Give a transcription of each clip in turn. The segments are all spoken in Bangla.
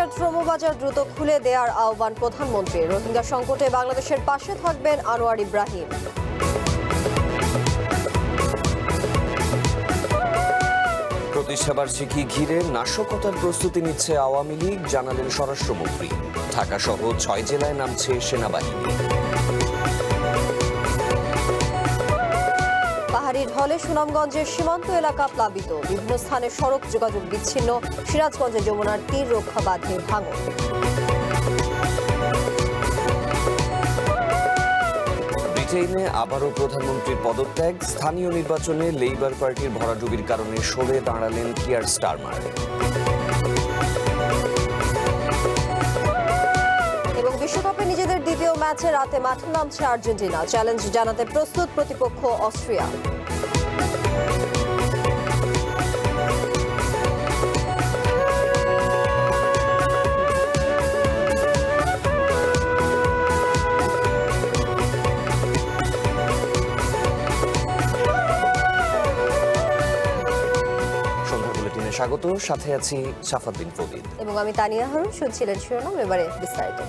মালয়েশিয়ার শ্রমবাজার দ্রুত খুলে দেওয়ার আহ্বান প্রধানমন্ত্রীর। রোহিঙ্গা সংকটে বাংলাদেশের পাশে থাকবেন আনোয়ার ইব্রাহিম। প্রতিষ্ঠাবার্ষিকী ঘিরে নাশকতার প্রস্তুতি নিচ্ছে আওয়ামী লীগ, জানালেন স্বরাষ্ট্রমন্ত্রী। ঢাকা সহ 6 জেলায় নামছে সেনাবাহিনী। পাহাড়ি ঢলে সুনামগঞ্জের সীমান্ত এলাকা প্লাবিত, বিভিন্ন স্থানে সড়ক যোগাযোগ বিচ্ছিন্ন। সিরাজগঞ্জে যমুনার তীর রক্ষা বাঁধে ভাঙন। ব্রিটেনে আবারও প্রধানমন্ত্রীর পদত্যাগ, স্থানীয় নির্বাচনে লেইবার পার্টির ভরাডুবির কারণে সরে দাঁড়ালেন কিয়ার স্টারমার। এবং বিশ্বকাপে নিজেদের দ্বিতীয় ম্যাচে রাতে মাঠে নামছে আর্জেন্টিনা। চ্যালেঞ্জ জানাতে প্রস্তুত প্রতিপক্ষ অস্ট্রিয়া। স্বাগত, সাথে আছি সাফাদ্দিন ফরিদ এবং আমি তানিয়া হারুন। শুনছিলেন শিরোনাম, এবারে বিস্তারিত।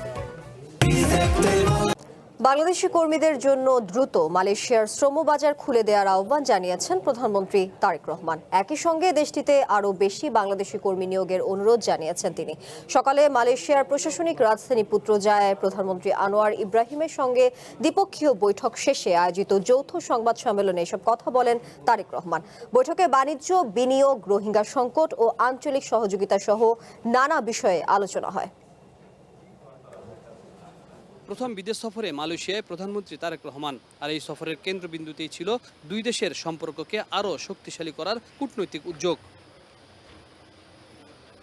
বাংলাদেশি কর্মীদের জন্য দ্রুত মালয়েশিয়ার শ্রমবাজার খুলে দেওয়ার আহ্বান জানিয়েছেন প্রধানমন্ত্রী তারেক রহমান। একই সঙ্গে দেশটিতে আরও বেশি বাংলাদেশি কর্মী নিয়োগের অনুরোধ জানিয়েছেন তিনি। সকালে মালয়েশিয়ার প্রশাসনিক রাজধানী পুত্রজায়ায় প্রধানমন্ত্রী আনোয়ার ইব্রাহিমের সঙ্গে দ্বিপক্ষীয় বৈঠক শেষে আয়োজিত যৌথ সংবাদ সম্মেলনে এসব কথা বলেন তারেক রহমান। বৈঠকে বাণিজ্য, বিনিয়োগ, রোহিঙ্গা সংকট ও আঞ্চলিক সহযোগিতা সহ নানা বিষয়ে আলোচনা হয়। প্রথম বিদেশ সফরে মালয়েশিয়ায় প্রধানমন্ত্রী তারেক রহমান। আর এই সফরের কেন্দ্রবিন্দুতেই ছিল দুই দেশের সম্পর্ককে আরও শক্তিশালী করার কূটনৈতিক উদ্যোগ।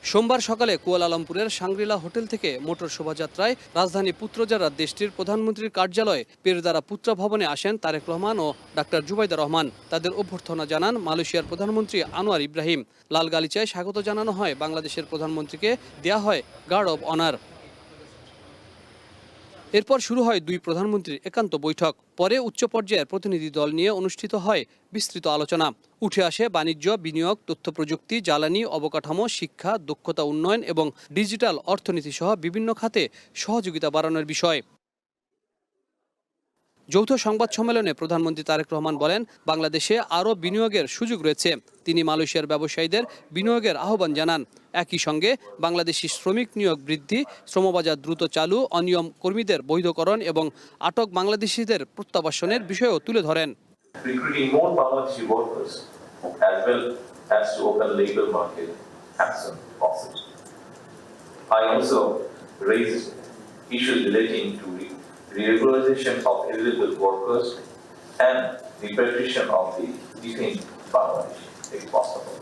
সোমবার সকালে কুয়ালালামপুরের সাংগ্রিলা হোটেল থেকে মোটর শোভাযাত্রায় রাজধানী পুত্রজারা দেশটির প্রধানমন্ত্রীর কার্যালয় পেরদারা পুত্রা ভবনে আসেন তারেক রহমান ও ডাক্তার জুবাইদা রহমান। তাদের অভ্যর্থনা জানান মালয়েশিয়ার প্রধানমন্ত্রী আনোয়ার ইব্রাহিম। লাল গালিচায় স্বাগত জানানো হয় বাংলাদেশের প্রধানমন্ত্রীকে, দেয়া হয় গার্ড অব অনার। এরপর শুরু হয় দুই প্রধানমন্ত্রীর একান্ত বৈঠক। পরে উচ্চ পর্যায়ের প্রতিনিধি দল নিয়ে অনুষ্ঠিত হয় বিস্তৃত আলোচনা। উঠে আসে বাণিজ্য, বিনিয়োগ, তথ্য প্রযুক্তি, জ্বালানি, অবকাঠামো, শিক্ষা, দক্ষতা উন্নয়ন এবং ডিজিটাল অর্থনীতি সহ বিভিন্ন খাতে সহযোগিতা বাড়ানোর বিষয়। যৌথ সংবাদ সম্মেলনে প্রধানমন্ত্রী তারেক রহমান বলেন, বাংলাদেশে আরও বিনিয়োগের সুযোগ রয়েছে। তিনি মালয়েশিয়ার ব্যবসায়ীদের বিনিয়োগের আহ্বান জানান। একই সঙ্গে বাংলাদেশি শ্রমিক নিয়োগ বৃদ্ধি, শ্রমবাজার দ্রুত চালু, অনিয়ম কর্মীদের বৈধকরণ এবং আটক বাংলাদেশিদের প্রত্যাবাসনের বিষয়ও তুলে ধরেন। Regularization of illegal workers and repatriation of the detained Bangladeshi, if possible.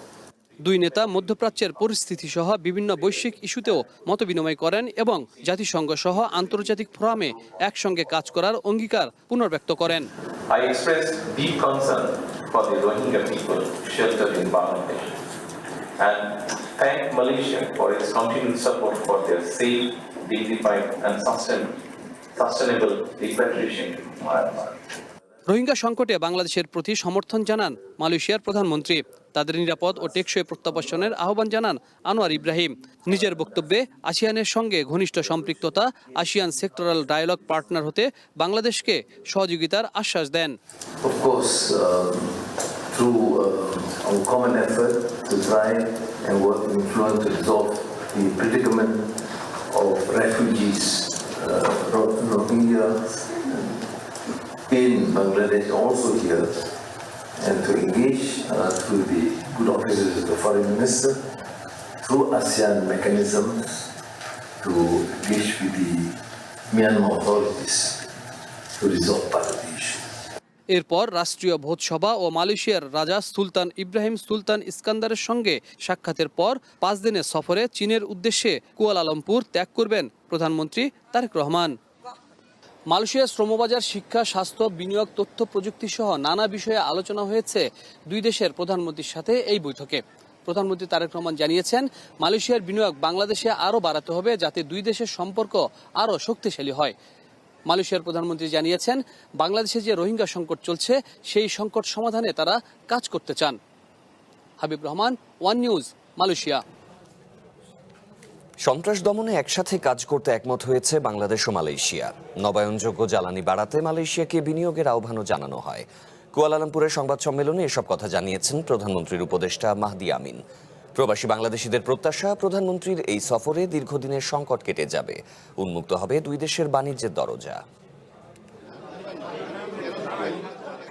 দুই নেতা মধ্যপ্রাচ্যের পরিস্থিতি সহ বিভিন্ন বৈশ্বিক ইস্যুতেও মতবিনিময় করেন এবং জাতিসংঘ সহ আন্তর্জাতিক ফোরামে একসঙ্গে কাজ করার অঙ্গীকার পুনর্ব্যক্ত করেন। I express deep concern for the Rohingya people sheltered in Bangladesh and thank Malaysia for its continued support for their safe, dignified and sustainable repatriation to Myanmar. Rohingya সংকটে বাংলাদেশের প্রতি সমর্থন জানান মালয়েশিয়ার প্রধানমন্ত্রী। তাদের নিরাপদ ও টেকসই প্রত্যাবাসনের আহ্বান জানান আনোয়ার ইব্রাহিম। নিজের বক্তব্যে আসিয়ানের সঙ্গে ঘনিষ্ঠ সম্পৃক্ততা, আসিয়ান সেক্টরাল ডায়ালগ পার্টনার হতে বাংলাদেশকে সহযোগিতার আশ্বাস দেন। Of course, through our common effort to try and work in influence to resolve the predicament of refugees, Rohingya in Bangladesh, also here, and to engage through the good offices of the Foreign Minister, through ASEAN mechanisms, to engage with the Myanmar authorities to resolve part of the issue. এরপর রাষ্ট্রীয় ভোজসভা ও মালয়েশিয়ার রাজা সুলতান ইব্রাহিম সুলতান ইস্কান্দারের সঙ্গে সাক্ষাতের পর 5 দিনের সফরে চীনের উদ্দেশ্যে কুয়ালালামপুর ত্যাগ করবেন প্রধানমন্ত্রী তারেক রহমান। মালয়েশিয়ার শ্রমবাজার, শিক্ষা, স্বাস্থ্য, বিনিয়োগ, তথ্য প্রযুক্তি সহ নানা বিষয়ে আলোচনা হয়েছে দুই দেশের প্রধানমন্ত্রীর সাথে এই বৈঠকে। প্রধানমন্ত্রী তারেক রহমান জানিয়েছেন, মালয়েশিয়ার বিনিয়োগ বাংলাদেশে আরও বাড়াতে হবে যাতে দুই দেশের সম্পর্ক আরও শক্তিশালী হয়। মালয়েশিয়ার প্রধানমন্ত্রী জানিয়েছেন, বাংলাদেশে যে রোহিঙ্গা সংকট চলছে সেই সংকট সমাধানে তারা কাজ করতে চান। Habib Rahman, One News, Malaysia. সন্ত্রাস দমনে একসাথে কাজ করতে একমত হয়েছে বাংলাদেশ ও মালয়েশিয়া। নবায়নযোগ্য জ্বালানি বাড়াতে মালয়েশিয়াকে বিনিয়োগের আহ্বানও জানানো হয়। কুয়ালালামপুরের সংবাদ সম্মেলনে এসব কথা জানিয়েছেন প্রধানমন্ত্রীর উপদেষ্টা মাহদি আমিন। প্রবাসী বাংলাদেশিদের প্রত্যাশা, প্রধানমন্ত্রীর এই সফরে দীর্ঘদিনের সংকট কেটে যাবে, উন্মুক্ত হবে দুই দেশের বাণিজ্যের দরজা।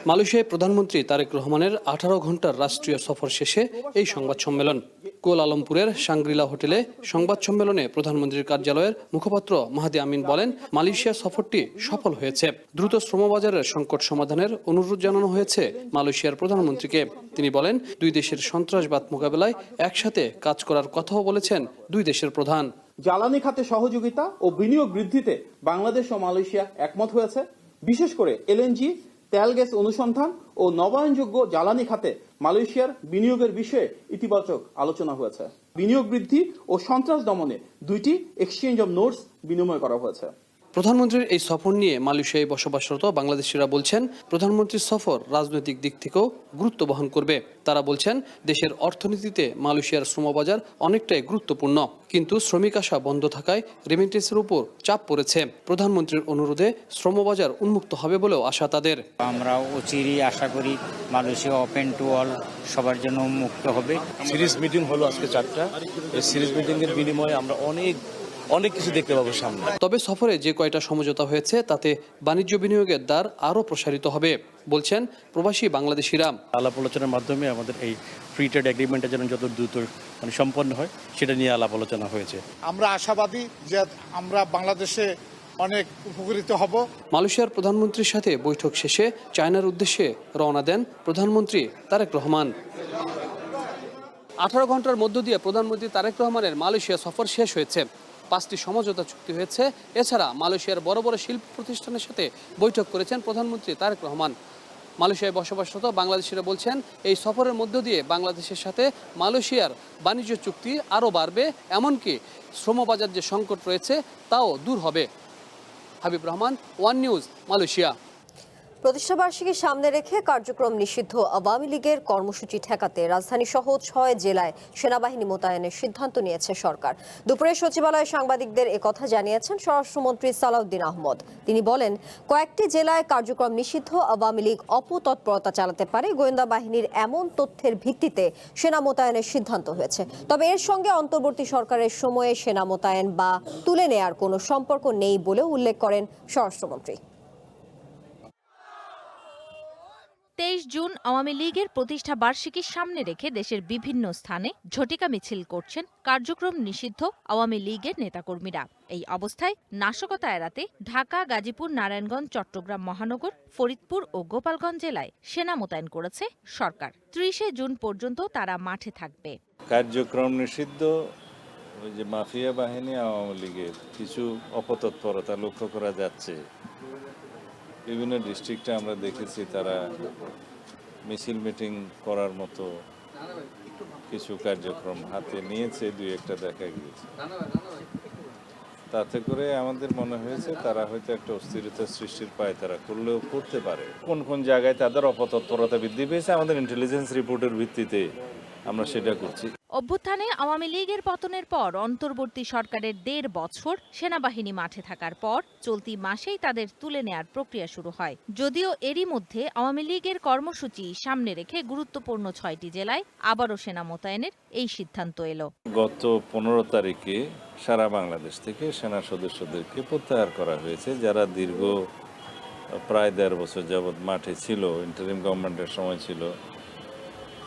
মালয়েশিয়ায় প্রধানমন্ত্রী তারেক রহমানের 18 ঘন্টার রাষ্ট্রীয় সফর শেষে এই সংবাদ সম্মেলন। কুয়ালালামপুরের সাংগ্রিলা হোটেলে সংবাদ সম্মেলনে প্রধানমন্ত্রীর কার্যালয়ের মুখপাত্র মাহদি আমিন বলেন, মালয়েশিয়া সফরটি সফল হয়েছে। দ্রুত শ্রমবাজারের সংকট সমাধানের অনুরোধ জানানো হয়েছে মালয়েশিয়ার প্রধানমন্ত্রীকে। তিনি বলেন, দুই দেশের সন্ত্রাসবাদ মোকাবেলায় একসাথে কাজ করার কথাও বলেছেন দুই দেশের প্রধান। জ্বালানি খাতে সহযোগিতা ও বিনিয়োগ বৃদ্ধিতে বাংলাদেশ ও মালয়েশিয়া একমত হয়েছে। বিশেষ করে এলএনজি, তেল গ্যাস অনুসন্ধান ও নবায়নযোগ্য জ্বালানি খাতে মালয়েশিয়ার বিনিয়োগের বিষয়ে ইতিবাচক আলোচনা হয়েছে। বিনিয়োগ বৃদ্ধি ও সন্ত্রাস দমনে দুইটি এক্সচেঞ্জ অব নোটস বিনিময় করা হয়েছে। প্রধানমন্ত্রীর এই সফর নিয়ে মালয়েশিয়ায় বসবাসরত বাংলাদেশিরা বলছেন, প্রধানমন্ত্রীর সফর রাজনৈতিক দিক থেকেও গুরুত্ব বহন করবে। তারা বলছেন, দেশের অর্থনীতিতে মালয়েশিয়ার শ্রমবাজার অনেকটাই গুরুত্বপূর্ণ, কিন্তু শ্রমিক আসা বন্ধ থাকায় রেমিটেন্সের উপর চাপ পড়েছে। প্রধানমন্ত্রীর অনুরোধে শ্রমবাজার উন্মুক্ত হবে বলেও আশা তাদের। আমরা অচিরেই আশা করি মালয়েশিয়া ওপেন টু অল সবার জন্য উন্মুক্ত হবে। সিরিজ মিটিং হলো আজকে 4টা। এই সিরিজ মিটিং এর বিনিময়ে আমরা অনেক কিছু দেখতে পাবো সামনে। তবে সফরে যে কয়টা সমঝোতা হয়েছে তাতে বাণিজ্য বিনিয়োগের দ্বার আরও প্রসারিত হবে বলছেন প্রবাসী বাংলাদেশিরা। আলাপ আলোচনার মাধ্যমে আমাদের এই ফ্রি ট্রেড এগ্রিমেন্টটা যেন যত দ্রুত সম্পন্ন হয় সেটা নিয়ে আলাপ আলোচনা হয়েছে। আমরা আশাবাদী যে আমরা বাংলাদেশে অনেক উপকৃত হব। মালয়েশিয়ার প্রধানমন্ত্রীর সাথে বৈঠক শেষে চায়নার উদ্দেশ্যে রওনা দেন প্রধানমন্ত্রী তারেক রহমান। 18 ঘন্টার মধ্য দিয়ে প্রধানমন্ত্রী তারেক রহমানের মালয়েশিয়া সফর শেষ হয়েছে। 5টি সমঝোতা চুক্তি হয়েছে। এছাড়া মালয়েশিয়ার বড় বড় শিল্প প্রতিষ্ঠানের সাথে বৈঠক করেছেন প্রধানমন্ত্রী তারেক রহমান। মালয়েশিয়ায় বসবাসরত বাংলাদেশিরা বলছেন, এই সফরের মধ্য দিয়ে বাংলাদেশের সাথে মালয়েশিয়ার বাণিজ্য চুক্তি আরও বাড়বে, এমনকি শ্রমবাজার যে সংকট রয়েছে তাও দূর হবে। Habib Rahman, One News, Malaysia. প্রতিষ্ঠাবার্ষিকী সামনে রেখে কার্যক্রম নিষিদ্ধ আওয়ামী লীগের কর্মসূচি ঠেকাতে রাজধানী সহ 6 জেলায় সেনাবাহিনী মোতায়েনের সিদ্ধান্ত নিয়েছে সরকার। দুপুরে সচিবালয়ে সাংবাদিকদের একথা জানিয়েছেন স্বরাষ্ট্রমন্ত্রী সালাউদ্দিন আহমদ। তিনি বলেন, কয়েকটি জেলায় কার্যক্রম নিষিদ্ধ আওয়ামী লীগ অপতৎপরতা চালাতে পারে। গোয়েন্দা বাহিনীর এমন তথ্যের ভিত্তিতে সেনা মোতায়েনের সিদ্ধান্ত হয়েছে। তবে এর সঙ্গে অন্তর্বর্তী সরকারের সময়ে সেনা মোতায়েন বা তুলে নেয়ার কোনো সম্পর্ক নেই বলেও উল্লেখ করেন স্বরাষ্ট্রমন্ত্রী। 23 জুন আওয়ামী লীগের প্রতিষ্ঠা বার্ষিকী সামনে রেখে দেশের বিভিন্ন স্থানে ঝটিকা মিছিল করছেন কার্যক্রম নিষিদ্ধ আওয়ামী লীগের নেতাকর্মীরা। এই অবস্থায় নাশকতা এড়াতে ঢাকা, গাজীপুর, নারায়ণগঞ্জ, চট্টগ্রাম মহানগর, ফরিদপুর ও গোপালগঞ্জ জেলায় সেনা মোতায়েন করেছে সরকার। 30 জুন পর্যন্ত তারা মাঠে থাকবে। কার্যক্রম নিষিদ্ধ ওই যে মাফিয়া বাহিনী আওয়ামী লীগের কিছু অপতৎপরতা লক্ষ্য করা যাচ্ছে। বিভিন্ন ডিস্ট্রিক্টে আমরা দেখেছি তারা মিছিল মিটিং করার মতো কিছু কার্যক্রম হাতে নিয়েছে, 2-1টা দেখা গিয়েছে। তাতে করে আমাদের মনে হয়েছে তারা হয়তো একটা অস্থিরতা সৃষ্টির পায়তারা করলেও করতে পারে। কোন কোন জায়গায় তাদের অপতৎপরতা বৃদ্ধি পেয়েছে আমাদের ইন্টেলিজেন্স রিপোর্টের ভিত্তিতে আমরা সেটা করছি। অভ্যুত্থানে আওয়ামী লীগের পতনের পর অন্তর্বর্তী সরকারের 1.5 বছর সেনাবাহিনী মাঠে থাকার পর চলতি মাসেই তাদের তুলে নেয়ার প্রক্রিয়া শুরু হয়। যদিও এরই মধ্যে আওয়ামী লীগের কর্মসূচি সামনে রেখে গুরুত্বপূর্ণ 6টি জেলায় আবারও সেনা মোতায়েনের এই সিদ্ধান্ত এলো। গত 15 তারিখে সারা বাংলাদেশ থেকে সেনা সদস্যদেরকে প্রত্যাহার করা হয়েছে, যারা দীর্ঘ প্রায় 1.5 বছর যাবৎ মাঠে ছিল, ইন্টারিম গভর্নমেন্টের সময় ছিল।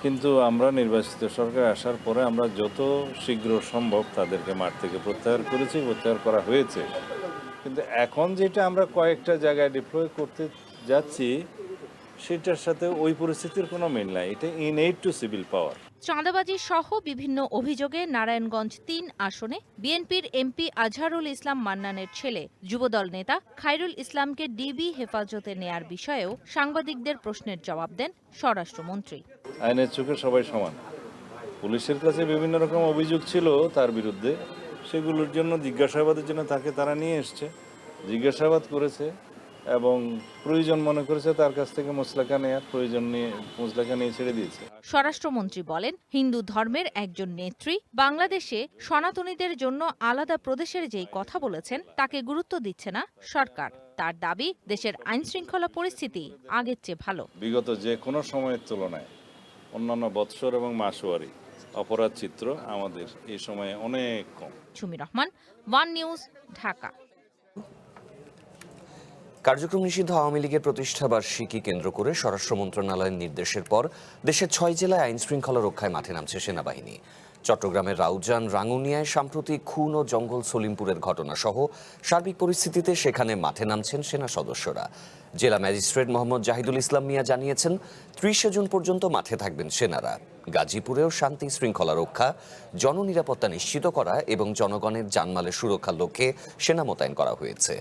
কিন্তু আমরা নির্বাচিত সরকার আসার পরে আমরা যত শীঘ্র সম্ভব তাদেরকে মাঠ থেকে প্রত্যাহার করেছি, প্রত্যাহার করা হয়েছে। কিন্তু এখন যেটা আমরা কয়েকটা জায়গায় ডিপ্লয় করতে যাচ্ছি সেটার সাথে ওই পরিস্থিতির কোনো মিল নাই। এটা ইনএড টু সিভিল পাওয়ার। চাঁদাবাজি সহ বিভিন্ন অভিযোগে নারায়ণগঞ্জ 3 আসনে বিএনপির এমপি আজহারুল ইসলাম মান্নানের ছেলে যুবদল নেতা খায়রুল ইসলামকে ডিবি হেফাজতে নেয়ার বিষয়েও সাংবাদিকদের প্রশ্নের জবাব দেন স্বরাষ্ট্রমন্ত্রী। আইনের চোখে সবাই সমান। পুলিশের কাছে বিভিন্ন রকম অভিযোগ ছিল তার বিরুদ্ধে, সেগুলোর জন্য জিজ্ঞাসাবাদের জন্য তাকে তারা নিয়ে এসছে, জিজ্ঞাসাবাদ করেছে, এবং প্রয়োজন মনে করেছে তার কাছ থেকে মুচলেকা নেওয়ার প্রয়োজন নিয়ে মুচলেকা নিয়ে ছেড়ে দিয়েছে। স্বরাষ্ট্রমন্ত্রী বলেন, হিন্দু ধর্মের একজন নেত্রী বাংলাদেশে সনাতনীদের জন্য আলাদা প্রদেশের যেই কথা বলেছেন তাকে গুরুত্ব দিচ্ছে না সরকার। তার দাবি, দেশের আইন শৃঙ্খলা পরিস্থিতি আগের চেয়ে ভালো। বিগত যে কোনো সময়ের তুলনায় অন্যান্য বৎসর এবং মাসওয়ারি অপরাধ চিত্র আমাদের এই সময়ে অনেক কম। Sumi Rahman, One News, Dhaka. কার্যক্রম নিষিদ্ধ আওয়ামী লীগের প্রতিষ্ঠা বার্ষিকী কেন্দ্র করে স্বরাষ্ট্র মন্ত্রণালয়ের নির্দেশের পর দেশের 6 জেলায় আইন শৃঙ্খলা রক্ষায় মাঠে নামছে সেনাবাহিনী। চট্টগ্রামের রাউজান, রাঙ্গুনিয়ায় সাম্প্রতিক খুন ও জঙ্গল সলিমপুরের ঘটনা সহ সার্বিক পরিস্থিতিতে সেখানে মাঠে নামছেন সেনা সদস্যরা। জেলা ম্যাজিস্ট্রেট মোহাম্মদ জাহিদুল ইসলাম মিয়া জানিয়েছেন, 30 জুন পর্যন্ত মাঠে থাকবেন সেনারা। গাজীপুরেও শান্তি শৃঙ্খলা রক্ষা, জননিরাপত্তা নিশ্চিত করা এবং জনগণের জানমালের সুরক্ষার লক্ষ্যে সেনা মোতায়েন করা হয়েছে।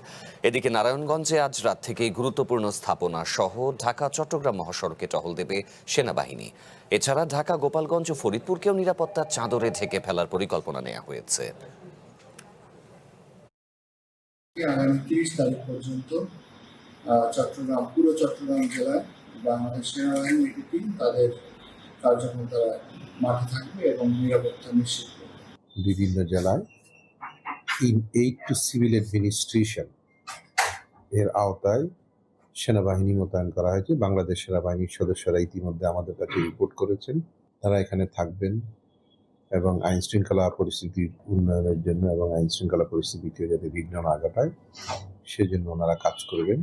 এদিকে নারায়ণগঞ্জে আজ রাত থেকেই গুরুত্বপূর্ণ স্থাপনা সহ ঢাকা চট্টগ্রাম মহাসড়কে টহল দেবে সেনাবাহিনী। এছাড়া ঢাকা, গোপালগঞ্জ ও ফরিদপুরকেও নিরাপত্তার চাদরে ঢেকে ফেলার পরিকল্পনা নেওয়া হয়েছে। আগামী 30 তারিখ পর্যন্ত পুরো চট্টগ্রাম জেলায় বাংলাদেশ সেনাবাহিনী টিম তাদের কার্যক্রম তারা মাঠে থাকবে এবং নিরাপত্তা নিশ্চিত করবে। বিভিন্ন জেলায় এইড টু সিভিল অ্যাডমিনিস্ট্রেশন এর আওতায় সেনাবাহিনী মোতায়েন করা হয়েছে। বাংলাদেশ সেনাবাহিনীর সদস্যরা ইতিমধ্যে আমাদের কাছে রিপোর্ট করেছেন, তারা এখানে থাকবেন এবং আইন শৃঙ্খলা পরিস্থিতির উন্নয়নের জন্য এবং আইন শৃঙ্খলা পরিস্থিতিকে যাতে বিঘ্ন না ঘটায় সেজন্য ওনারা কাজ করবেন।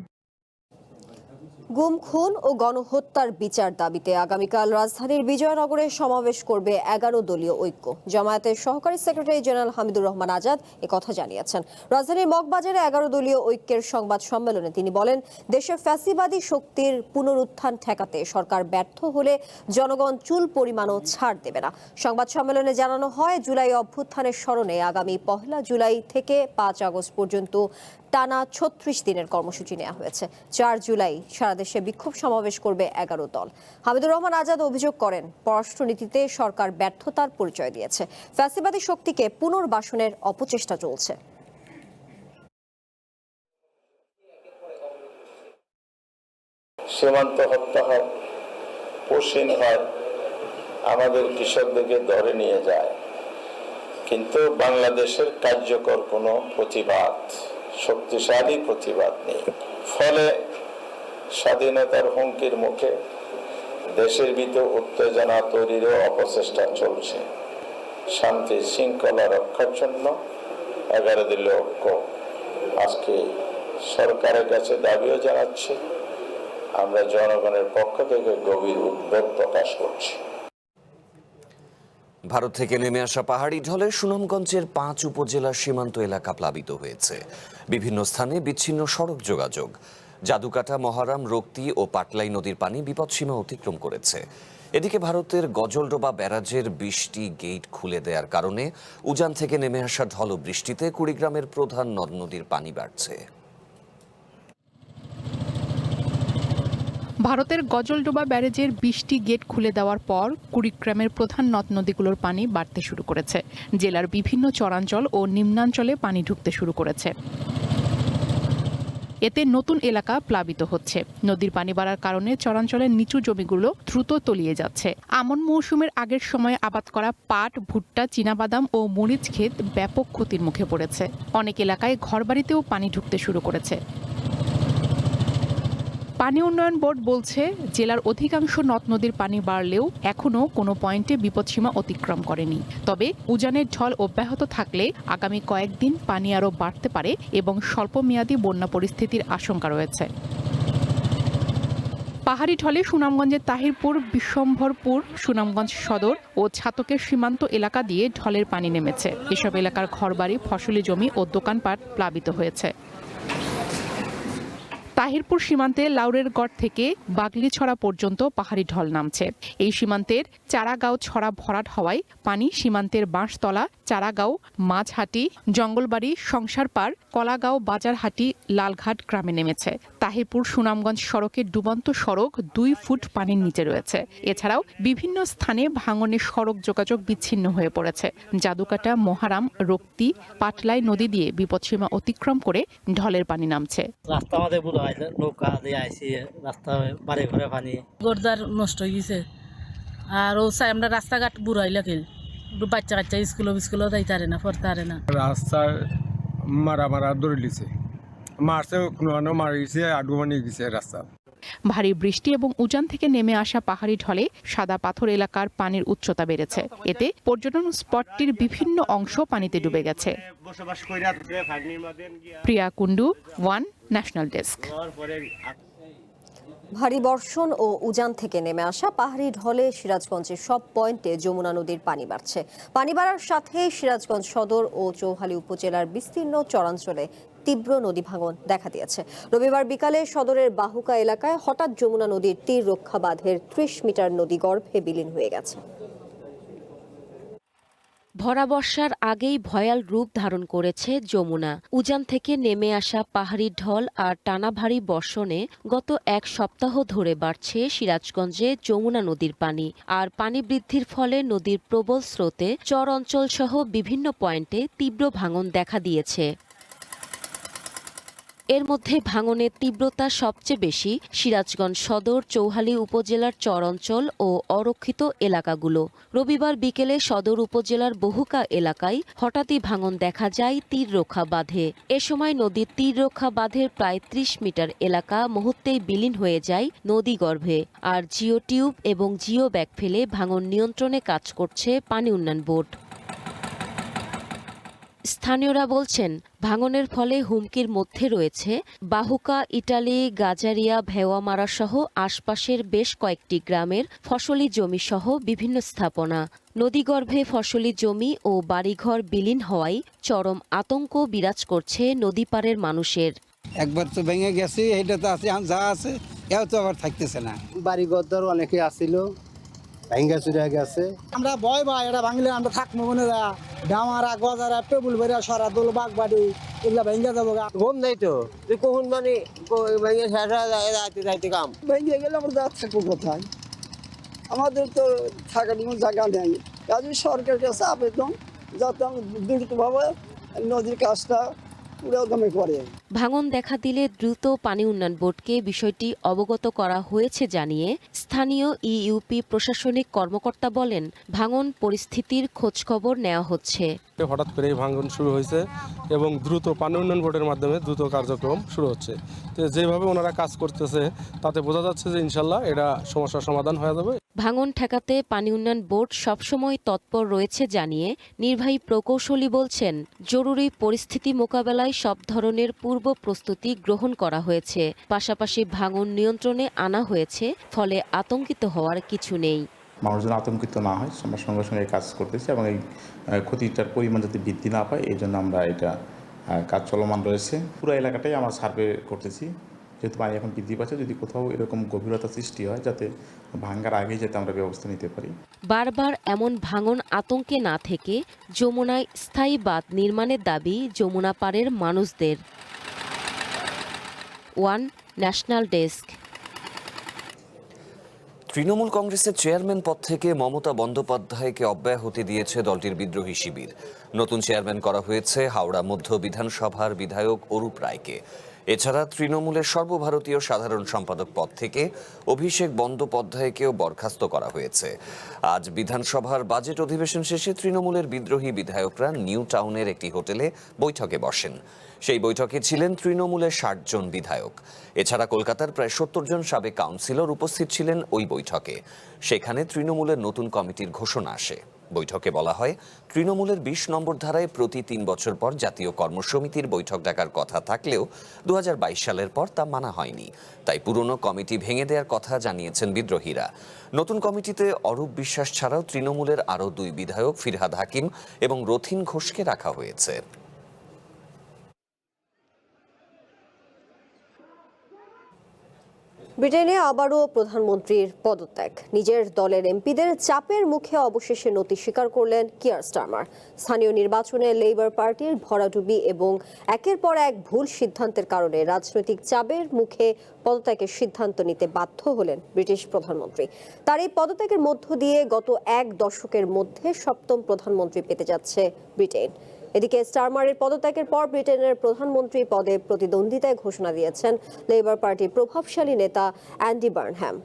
গুম, খুন ও গণহত্যার বিচার দাবিতে আগামীকাল রাজধানীর বিজয়নগরে সমাবেশ করবে 11 দলীয় ঐক্য। জামায়াতের সহকারী সেক্রেটারি জেনারেল হামিদুর রহমান আজাদ একথা জানিয়েছেন। রাজধানীর মগবাজারে 11 দলীয় ঐক্যের সংবাদ সম্মেলনে তিনি বলেন, দেশে ফ্যাসিবাদী শক্তির পুনরুত্থান ঠেকাতে সরকার ব্যর্থ হলে জনগণ চুল পরিমাণও ছাড় দেবে না। সংবাদ সম্মেলনে জানানো হয়, জুলাই অভ্যুত্থানের স্মরণে আগামী 1 জুলাই থেকে 5 আগস্ট পর্যন্ত টানা 36 দিনের কর্মসূচি নেওয়া হয়েছে। 4 জুলাই সারা দেশে বিক্ষোভ সমাবেশ করবে 11 দল। হামিদুর রহমান আজাদ অভিযোগ করেন, পররাষ্ট্রনীতিতে সরকার ব্যর্থতার পরিচয় দিয়েছে, ফ্যাসিবাদী শক্তিকে পুনর্বাসনের অপচেষ্টা চলছে। সীমান্ত হত্যা হয়, পশ্চিম হয়, আমাদের কৃষকদেরকে ধরে নিয়ে যায়, কিন্তু বাংলাদেশের কার্যকর কোনো প্রতিবাদ, শক্তিশালী প্রতিবাদ নেই। ফলে স্বাধীনতার হুমকির মুখে দেশের ভিতর উত্তেজনা তৈরিরও অপচেষ্টা চলছে। শান্তি শৃঙ্খলা রক্ষার জন্য 11 দলীয় ঐক্য আজকে সরকারের কাছে দাবিও জানাচ্ছে। আমরা জনগণের পক্ষ থেকে গভীর উদ্বেগ প্রকাশ করছি। ভারত থেকে নেমে আসা পাহাড়ি ঢলে সুনামগঞ্জের 5 উপজেলার সীমান্ত এলাকা প্লাবিত হয়েছে। বিভিন্ন স্থানে বিচ্ছিন্ন সড়ক যোগাযোগ। জাদুকাটা, মহারাম, রক্তি ও পাটলাই নদীর পানি বিপদসীমা অতিক্রম করেছে। এদিকে ভারতের গজলডোবা ব্যারাজের 20টি গেট খুলে দেওয়ার কারণে উজান থেকে নেমে আসা ঢল বৃষ্টিতে কুড়িগ্রামের প্রধান নদ নদীর পানি বাড়ছে। ভারতের গজলডোবা ব্যারেজের 20টি গেট খুলে দেওয়ার পর কুড়িগ্রামের প্রধান নদ নদীগুলোর পানি বাড়তে শুরু করেছে। জেলার বিভিন্ন চরাঞ্চল ও নিম্নাঞ্চলে পানি ঢুকতে শুরু করেছে। এতে নতুন এলাকা প্লাবিত হচ্ছে। নদীর পানি বাড়ার কারণে চরাঞ্চলের নিচু জমিগুলো দ্রুত তলিয়ে যাচ্ছে। আমন মৌসুমের আগের সময়ে আবাদ করা পাট, ভুট্টা, চীনাবাদাম ও মরিচ ক্ষেত ব্যাপক ক্ষতির মুখে পড়েছে। অনেক এলাকায় ঘরবাড়িতেও পানি ঢুকতে শুরু করেছে। পানি উন্নয়ন বোর্ড বলছে, জেলার অধিকাংশ নদ নদীর পানি বাড়লেও এখনও কোনো পয়েন্টে বিপদসীমা অতিক্রম করেনি। তবে উজানের ঢল অব্যাহত থাকলে আগামী কয়েকদিন পানি আরও বাড়তে পারে এবং স্বল্পমেয়াদী বন্যা পরিস্থিতির আশঙ্কা রয়েছে। পাহাড়ি ঢলে সুনামগঞ্জের তাহিরপুর, বিশ্বম্ভরপুর, সুনামগঞ্জ সদর ও ছাতকের সীমান্ত এলাকা দিয়ে ঢলের পানি নেমেছে। এসব এলাকার ঘরবাড়ি, ফসলি জমি ও দোকানপাট প্লাবিত হয়েছে। তাহিরপুর সীমান্তে লাউরের গড় থেকে বাগলিছড়া পর্যন্ত পাহাড়ি ঢল নামছে। এই সীমান্তের চারাগাঁও ছড়া ভরাট হওয়ায় পানি সীমান্তের বাঁশতলা, চারাগাঁও, মাঝহাটি, জঙ্গলবাড়ি, সংসারপাড়, কলাগাঁও, বাজারহাটি, লালঘাট গ্রামে নেমেছে। তাহিরপুর সুনামগঞ্জ সড়কের ডুবন্ত সড়ক 2 ফুট পানির নিচে রয়েছে। এছাড়াও বিভিন্ন স্থানে ভাঙনে সড়ক যোগাযোগ বিচ্ছিন্ন হয়ে পড়েছে। জাদুকাটা, মহারাম, রক্তি, পাটলাই নদী দিয়ে বিপদসীমা অতিক্রম করে ঢলের পানি নামছে। রাস্তা আমাদের বুড়ো নৌকা দিয়ে আইসি, রাস্তা বাড়ি ঘরে পানি গোরদার নষ্ট হয়ে গেছে। আর ও আমরা রাস্তাঘাট বুড়ো হইলে কি বাচ্চা কাচ্চা স্কুলও যাইতে পারে না, পড়তে পারে না। রাস্তায় মারা ধরে লিছে, মারছে কোনো মারিছে, আডুমা নিয়ে গেছে রাস্তা। ভারী বৃষ্টি এবং উজান থেকে নেমে আসা পাহাড়ি ঢলে সাদা পাথর এলাকার পানির উচ্চতা বেড়েছে। এতে পর্যটন স্পটটির বিভিন্ন অংশ পানিতে ডুবে গেছে। প্রিয়া কুন্ডু, ওয়ান ন্যাশনাল ডেস্ক। ভারী বর্ষণ ও উজান থেকে নেমে আসা পাহাড়ি ঢলে সিরাজগঞ্জের সব পয়েন্টে যমুনা নদীর পানি বাড়ছে। পানি বাড়ার সাথে সিরাজগঞ্জ সদর ও চৌহালি উপজেলার বিস্তীর্ণ চরাঞ্চলে তীব্র নদী ভাঙন দেখা দিয়েছে। রবিবার বিকালে সদরের বাহুকা এলাকায় হঠাৎ যমুনা নদীর তীর রক্ষা বাঁধের 30 মিটার নদী গর্ভে বিলীন হয়ে গেছে। ভরা বর্ষার আগেই ভয়াল রূপ ধারণ করেছে যমুনা। উজান থেকে নেমে আসা পাহাড়ি ঢল আর টানা ভারী বর্ষণে গত 1 সপ্তাহ ধরে বাড়ছে সিরাজগঞ্জে যমুনা নদীর পানি। আর পানি বৃদ্ধির ফলে নদীর প্রবল স্রোতে চর অঞ্চল সহ বিভিন্ন পয়েন্টে তীব্র ভাঙন দেখা দিয়েছে। এর মধ্যে ভাঙনের তীব্রতা সবচেয়ে বেশি সিরাজগঞ্জ সদর, চৌহালি উপজেলার চর অঞ্চল ও অরক্ষিত এলাকাগুলো। রবিবার বিকেলে সদর উপজেলার বহুকা এলাকায় হঠাৎই ভাঙন দেখা যায় তীর রক্ষা বাঁধে। এ সময় নদীর তীর রক্ষা বাঁধের প্রায় 30 মিটার এলাকা মুহূর্তেই বিলীন হয়ে যায় নদী গর্ভে। আর জিও টিউব এবং জিও ব্যাগ ফেলে ভাঙন নিয়ন্ত্রণে কাজ করছে পানি উন্নয়ন বোর্ড। স্থানীয়রা বলছেন, ভাঙনের ফলে হুমকির মধ্যে রয়েছে বাহুকা, ইটালি, গাজারিয়া, ভেওয়ামারা সহ আশপাশের বেশ কয়েকটি গ্রামের ফসলি জমি সহ বিভিন্ন স্থাপনা। নদীগর্ভে ফসলি জমি ও বাড়িঘর বিলীন হওয়ায় চরম আতঙ্ক বিরাজ করছে নদী পাড়ের মানুষের। একবার তো ভেঙে গেছে, এটা তো আছে, যা আছে এও তো আবার থাকতেছে না। বাড়ি ঘর অনেকে আসছিল, ভেঙে চুরে গেছে। আমরা ভয় ভাই, এটা ভাঙলে আমরা থাকবো মনে ডামারা, গজারা, টেবুল বেড়া, সরা দোল, বাঘ বাড়ি এগুলা ভেঙে যাবো। ঘুম নেই তো, তুই কখন মানে ভেঙে যাইতে যাইতে কাম ভেঙে গেলে আমরা থাকবো কোথায়? আমাদের তো থাকার কোনো জায়গা নেই। কাজে সরকারের কাছে আবেদন যাতে আমি দ্রুতভাবে নদীর কাজটা পুরোদমে করে। ভাঙন দেখা দিলে দ্রুত পানি উন্নয়ন বোর্ডকে বিষয়টি অবগত করা হয়েছে জানিয়ে স্থানীয় ইউপি প্রশাসনিক কর্মকর্তা বলেন, ভাঙন পরিস্থিতির খোঁজখবর নেওয়া হচ্ছে। হঠাৎ করে ভাঙন শুরু হয়েছে এবং দ্রুত পানি উন্নয়ন বোর্ডের মাধ্যমে দ্রুত কার্যক্রম শুরু হচ্ছে। তো যেভাবে ওনারা কাজ করতেছে তাতে বোঝা যাচ্ছে যে ইনশাল্লাহ এটা সমস্যার সমাধান হয়ে যাবে। ভাঙন ঠেকাতে পানি উন্নয়ন বোর্ড সবসময় তৎপর রয়েছে জানিয়ে নির্বাহী প্রকৌশলী বলছেন, জরুরি পরিস্থিতি মোকাবেলায় সব ধরনের পূর্ব প্রস্তুতি গ্রহণ করা হয়েছে। পাশাপাশি ভাঙন নিয়ন্ত্রণে আনা হয়েছে, ফলে আতঙ্কিত হওয়ার কিছু নেই। মানুষ যেন আতঙ্কিত না হয়, আমরা সঙ্গে সঙ্গে কাজ করতেছি এবং এই ক্ষতিটার পরিমাণ যাতে বৃদ্ধি না পায় এই জন্য আমরা এটা কাজ চলমান রয়েছে। পুরো এলাকাটাই আমরা সার্ভে করতেছি, যেহেতু পানি এখন বৃদ্ধি পাচ্ছে। যদি কোথাও এরকম গভীরতা সৃষ্টি হয় যাতে ভাঙার আগেই যাতে আমরা ব্যবস্থা নিতে পারি। বারবার এমন ভাঙন আতঙ্কে না থেকে যমুনায় স্থায়ী বাঁধ নির্মাণের দাবি যমুনা পাড়ের মানুষদের। One national desk. তৃণমূল কংগ্রেসের চেয়ারম্যান পদ থেকে মমতা বন্দ্যোপাধ্যায়কে অব্যাহতি দিয়েছে দলটির বিদ্রোহী শিবির। নতুন চেয়ারম্যান করা হয়েছে হাওড়া মধ্য বিধানসভার বিধায়ক অরূপ রায়কে। এছাড়া তৃণমূলের সর্বভারতীয় সাধারণ সম্পাদক পদ থেকে অভিষেক বন্দ্যোপাধ্যায়কেও বরখাস্ত করা হয়েছে। আজ বিধানসভার বাজেট অধিবেশন শেষে তৃণমূলের বিদ্রোহী বিধায়করা নিউ টাউনের একটি হোটেলে বৈঠকে বসেন। সেই বৈঠকে ছিলেন তৃণমূলের 60 জন বিধায়ক। এছাড়া কলকাতার প্রায় 70 জন সাবেক কাউন্সিলর উপস্থিত ছিলেন ওই বৈঠকে। সেখানে তৃণমূলের নতুন কমিটির ঘোষণা আসে। বৈঠকে বলা হয়, তৃণমূলের 20 নম্বর ধারায় প্রতি 3 বছর পর জাতীয় কর্মসমিতির বৈঠক ডাকার কথা থাকলেও 2022 সালের পর তা মানা হয়নি। তাই পুরনো কমিটি ভেঙে দেওয়ার কথা জানিয়েছেন বিদ্রোহীরা। নতুন কমিটিতে অরূপ বিশ্বাস ছাড়াও তৃণমূলের আরও 2 বিধায়ক ফিরহাদ হাকিম এবং রথিন ঘোষকে রাখা হয়েছে। ব্রিটেনে আবারও প্রধানমন্ত্রীর পদত্যাগ। নিজের দলের এমপিদের চাপের মুখে অবশেষে নতি স্বীকার করলেন কিয়ার স্টারমার। স্থানীয় নির্বাচনে লেবার পার্টির ভরাডুবি এবং একের পর এক ভুল সিদ্ধান্তের কারণে রাজনৈতিক চাপের মুখে পদত্যাগের সিদ্ধান্ত নিতে বাধ্য হলেন ব্রিটিশ প্রধানমন্ত্রী। তার এই পদত্যাগের মধ্য দিয়ে গত এক দশকের মধ্যে সপ্তম প্রধানমন্ত্রী পেতে যাচ্ছে ব্রিটেন। এদিকে স্টারমারের পদত্যাগের পর ব্রিটেনের প্রধানমন্ত্রী পদে প্রতিদ্বন্দ্বিতায় ঘোষণা দিয়েছেন লেবার পার্টির প্রভাবশালী নেতা অ্যান্ডি বার্নহ্যাম।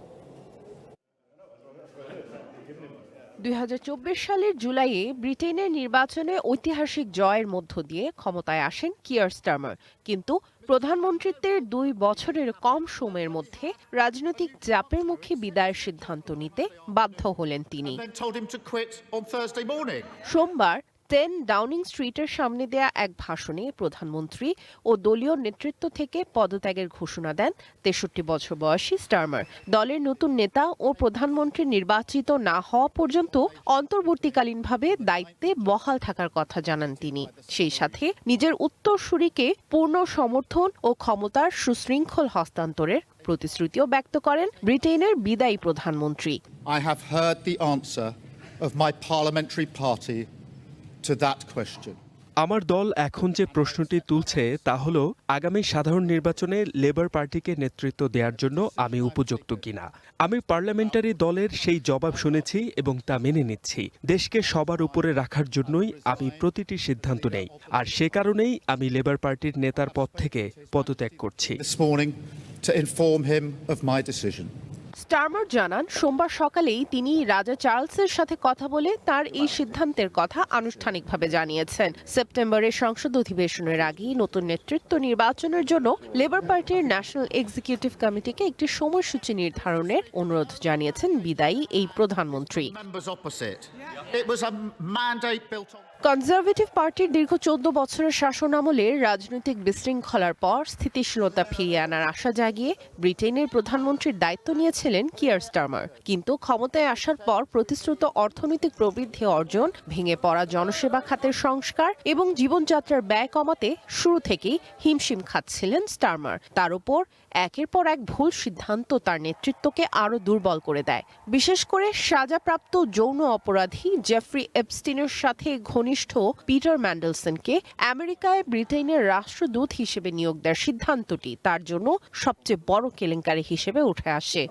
2024 সালের জুলাইয়ে ব্রিটেনের নির্বাচনে ঐতিহাসিক জয়ের মধ্য দিয়ে ক্ষমতায় আসেন কিয়ার স্টারমার, কিন্তু প্রধানমন্ত্রীত্বের 2 বছরের কম সময়ের মধ্যে রাজনৈতিক চাপের মুখে বিদায়ের সিদ্ধান্ত নিতে বাধ্য হলেন তিনি। সোমবার 10 ডাউনিং স্ট্রিটের সামনে দেয়া এক ভাষণে প্রধানমন্ত্রী ও দলীয় নেতৃত্ব থেকে পদত্যাগের ঘোষণা দেন 63 বছর বয়সী স্টারমার। দলের নতুন নেতা ও প্রধানমন্ত্রী নির্বাচিত না হওয়া পর্যন্ত অন্তর্বর্তীকালীনভাবে দায়িত্বে বহাল থাকার কথা জানান তিনি। সেই সাথে নিজের উত্তরসূরিকে পূর্ণ সমর্থন ও ক্ষমতার সুশৃঙ্খল হস্তান্তরের প্রতিশ্রুতিও ব্যক্ত করেন ব্রিটেনের বিদায়ী প্রধানমন্ত্রী। I have heard the answer of my parliamentary party to that question. আমার দল এখন যে প্রশ্নটি তুলছে তা হলো আগামী সাধারণ নির্বাচনে লেবার পার্টিকে নেতৃত্ব দেওয়ার জন্য আমি উপযুক্ত কিনা। আমি পার্লামেন্টারি দলের সেই জবাব শুনেছি এবং তা মেনে নিচ্ছি। দেশকে সবার উপরে রাখার জন্যই আমি প্রতিটি সিদ্ধান্ত নেই, আর সে কারণেই আমি লেবার পার্টির নেতার পদ থেকে পদত্যাগ করছি। This morning to inform him of my decision. Starmer জানান, সোমবার সকালেই তিনি রাজা চার্লসের সাথে কথা বলে তার এই সিদ্ধান্তের কথা আনুষ্ঠানিকভাবে জানিয়েছেন। সেপ্টেম্বরের সংসদ অধিবেশনের আগেই নতুন নেতৃত্ব নির্বাচনের জন্য লেবার পার্টির ন্যাশনাল এক্সিকিউটিভ কমিটিকে একটি সময়সূচি নির্ধারণের অনুরোধ জানিয়েছেন বিদায়ী এই প্রধানমন্ত্রী। কনজারভেটিভ পার্টির দীর্ঘ 14 বছরের শাসনামলে রাজনৈতিক বিশৃঙ্খলার পর স্থিতিশীলতা ফিরিয়ে আনার আশা জাগিয়ে ব্রিটেনের প্রধানমন্ত্রীর দায়িত্ব নিয়েছিলেন কিয়ার স্টারমার, কিন্তু ক্ষমতায় আসার পর প্রতিশ্রুত অর্থনৈতিক প্রবৃদ্ধি অর্জন, ভেঙে পড়া জনসেবা খাতের সংস্কার এবং জীবনযাত্রার ব্যয় কমাতে শুরু থেকেই হিমশিম খাচ্ছিলেন স্টারমার। তার উপর একের পর এক ভুল সিদ্ধান্ত তার নেতৃত্বকে আরও দুর্বল করে দেয়। বিশেষ করে সাজাপ্রাপ্ত যৌন অপরাধী জেফ্রি এপস্টিনের সাথে ঘনিষ্ঠ পিটার ম্যান্ডেলসনকে আমেরিকায় ব্রিটেনের রাষ্ট্রদূত হিসেবে নিয়োগ দেওয়ার সিদ্ধান্তটি তার জন্য সবচেয়ে বড় কেলেঙ্কারি হিসেবে উঠে আসে।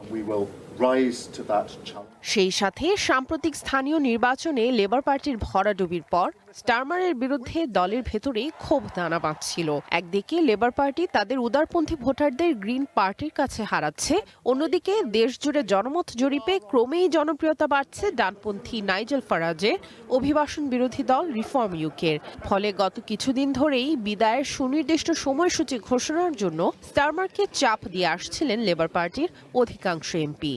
সেই সাথে সাম্প্রতিক স্থানীয় নির্বাচনে লেবার পার্টির ভরাডুবির পর স্টারমারের বিরুদ্ধে দলের ভেতরে ক্ষোভ দানা বাঁধছিল। একদিকে লেবার পার্টি তাদের উদারপন্থী ভোটারদের গ্রিন পার্টির কাছে হারাচ্ছে, অন্যদিকে দেশজুড়ে জনমত জরিপে ক্রমেই জনপ্রিয়তা বাড়ছে ডানপন্থী নাইজেল ফারাজের অভিবাসন বিরোধী দল রিফর্ম ইউকের। ফলে গত কিছুদিন ধরেই বিদায়ের সুনির্দিষ্ট সময়সূচি ঘোষণার জন্য স্টারমারকে চাপ দিয়ে আসছিলেন লেবার পার্টির অধিকাংশ এমপি।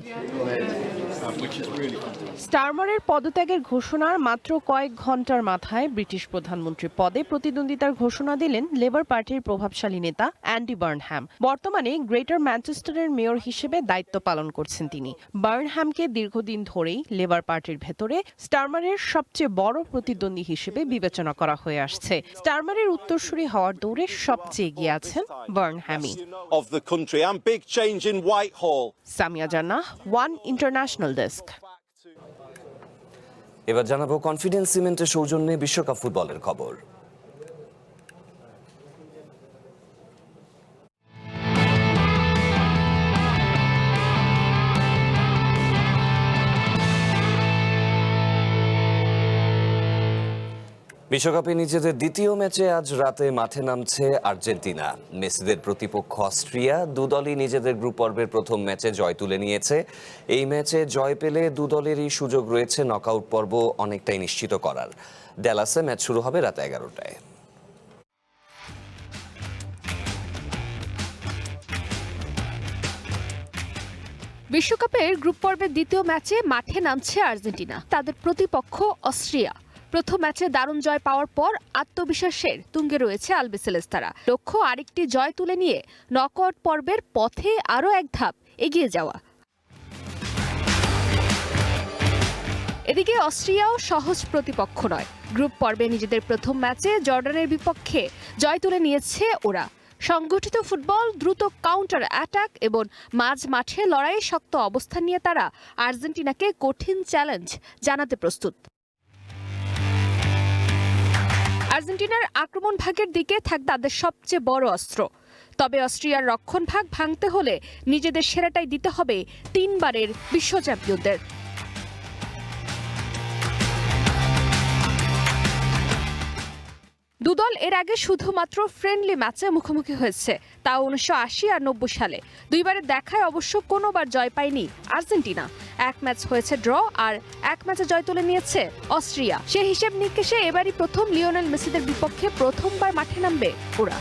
স্টারমারের পদত্যাগের ঘোষণার মাত্র কয়েক ঘন্টার মাথায় ব্রিটিশ প্রধানমন্ত্রী পদে প্রতিদ্বন্দ্বিতার ঘোষণা দিলেন লেবার পার্টির প্রভাবশালী নেতা অ্যান্ডি বার্নহ্যাম। বর্তমানে গ্রেটার ম্যানচেস্টারের মেয়র হিসেবে দায়িত্ব পালন করছেন তিনি। বার্নহ্যামকে দীর্ঘদিন ধরেই লেবার পার্টির ভেতরে স্টারমারের সবচেয়ে বড় প্রতিদ্বন্দ্বী হিসেবে বিবেচনা করা হয়ে আসছে। স্টারমারের উত্তরসূরি হওয়ার দৌড়ে সবচেয়ে এগিয়ে আছেন বার্নহ্যামই। সামিয়া জান্নাহ, ওয়ান ইন্টারন্যাশনাল ডেস্ক। এবার জানাবো কনফিডেন্স সিমেন্টের সৌজন্যে বিশ্বকাপ ফুটবলের খবর। বিশ্বকাপে নিজেদের দ্বিতীয় ম্যাচে আজ রাতে মাঠে নামছে আর্জেন্টিনা। মেসিদের প্রতিপক্ষ অস্ট্রিয়া। দুদলই নিজেদের গ্রুপ পর্বের প্রথম ম্যাচে জয় তুলে নিয়েছে। এই ম্যাচে জয় পেলে দুদলেরই সুযোগ রয়েছে নকআউট পর্ব অনেকটাই নিশ্চিত করার। ড্যালাসে ম্যাচ শুরু হবে রাত 11টায়। বিশ্বকাপের গ্রুপ পর্বের দ্বিতীয় ম্যাচে মাঠে নামছে আর্জেন্টিনা। তাদের প্রতিপক্ষ অস্ট্রিয়া। প্রথম ম্যাচে দারুণ জয় পাওয়ার পর আত্মবিশ্বাসের তুঙ্গে রয়েছে আলবিসেলেস্তারা। লক্ষ্য আরেকটি জয় তুলে নিয়ে নকআউট পর্বের পথে আরও এক ধাপ এগিয়ে যাওয়া। এদিকে অস্ট্রিয়াও সহজ প্রতিপক্ষ নয়। গ্রুপ পর্বে নিজেদের প্রথম ম্যাচে জর্ডানের বিপক্ষে জয় তুলে নিয়েছে ওরা। সংগঠিত ফুটবল, দ্রুত কাউন্টার অ্যাটাক এবং মাঝ মাঠে লড়াইয়ে শক্ত অবস্থান নিয়ে তারা আর্জেন্টিনাকে কঠিন চ্যালেঞ্জ জানাতে প্রস্তুত। আর্জেন্টিনার আক্রমণ ভাগের দিকে থাকবে তাদের সবচেয়ে বড় অস্ত্র। তবে অস্ট্রিয়ার রক্ষণ ভাগ ভাঙতে হলে নিজেদের সেরাটাই দিতে হবে 3 বারের বিশ্ব চ্যাম্পিয়নদের। দুদল এর আগে শুধুমাত্র ফ্রেন্ডলি ম্যাচে মুখোমুখি হয়েছে, তাও 1980 আর 90 সালে। দুইবারের দেখায় অবশ্য কোনোবার জয় পায়নি আর্জেন্টিনা। এক ম্যাচ হয়েছে ড্র আর এক ম্যাচে জয় তুলে নিয়েছে অস্ট্রিয়া। সে হিসেব নিকেশে এবারই প্রথম লিওনেল মেসিদের বিপক্ষে প্রথমবার মাঠে নামবে ওরা।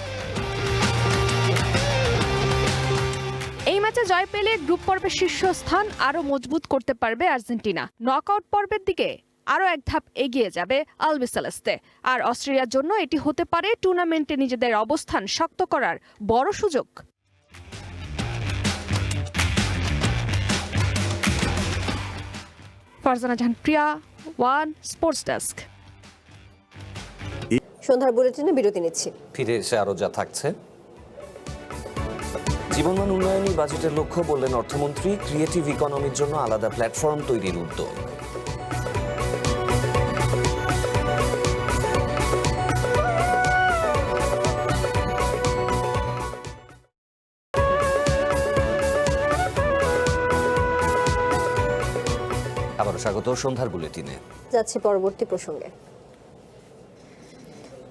এই ম্যাচে জয় পেলে গ্রুপ পর্বের শীর্ষস্থান আরও মজবুত করতে পারবে আর্জেন্টিনা। নকআউট পর্বের দিকে আরও এক ধাপ এগিয়ে যাবে আলবিসেলেস্তে। আর অস্ট্রেলিয়ার জন্য এটি হতে পারে টুর্নামেন্টে নিজেদের অবস্থান শক্ত করার বড় সুযোগ। ফারজানা জাহান প্রিয়া, ওয়ান স্পোর্টস ডেস্ক। সন্ধ্যার বুলেটিনে বিরতি নিচ্ছি, ফিরে এসে আরো যা থাকছে। জীবনমান উন্নয়নী বাজেটের লক্ষ্য বললেন অর্থমন্ত্রী, ক্রিয়েটিভ ইকোনমির জন্য আলাদা প্ল্যাটফর্ম তৈরির উদ্যোগ। আবারও স্বাগত সন্ধ্যার বুলেটিনে। যাচ্ছি পরবর্তী প্রসঙ্গে।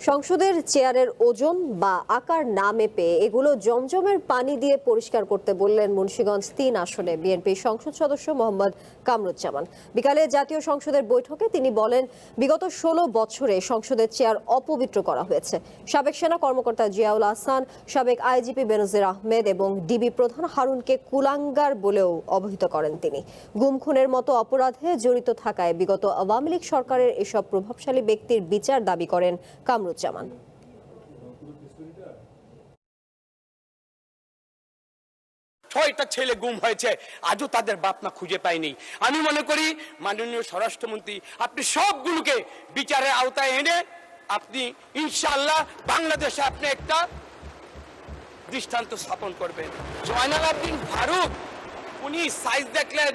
সংসদের চেয়ারের ওজন বা আকার না মেপে এগুলো জমজমের পানি দিয়ে পরিষ্কার করতে বললেন মুন্সিগঞ্জ 3 আসনে বিএনপি সংসদ সদস্য মোহাম্মদ কামরুজ্জামান। বিকালে জাতীয় সংসদের বৈঠকে তিনি বলেন, বিগত 16 বছরে সংসদের চেয়ার অপবিত্র করা হয়েছে। সাবেক সেনা কর্মকর্তা জিয়াউল আহসান, সাবেক আইজিপি বেনজির আহমেদ এবং ডিবি প্রধান হারুনকে কুলাঙ্গার বলেও অভিহিত করেন তিনি। গুম খুনের মতো অপরাধে জড়িত থাকায় বিগত আওয়ামী লীগ সরকারের এসব প্রভাবশালী ব্যক্তির বিচার দাবি করেন কামরুজ্জামান। 6টা ছেলে গুম হয়েছে, আজও তাদের বাপ মা খুঁজে পায়নি। আমি মনে করি মাননীয় স্বরাষ্ট্রমন্ত্রী, আপনি সবগুলোকে বিচারের আওতায় এনে আপনি ইনশাআল্লাহ বাংলাদেশে আপনি একটা দৃষ্টান্ত স্থাপন করবেন। জয়নাল আবদিন ফারুক, উনি সাইজ দেখলেন,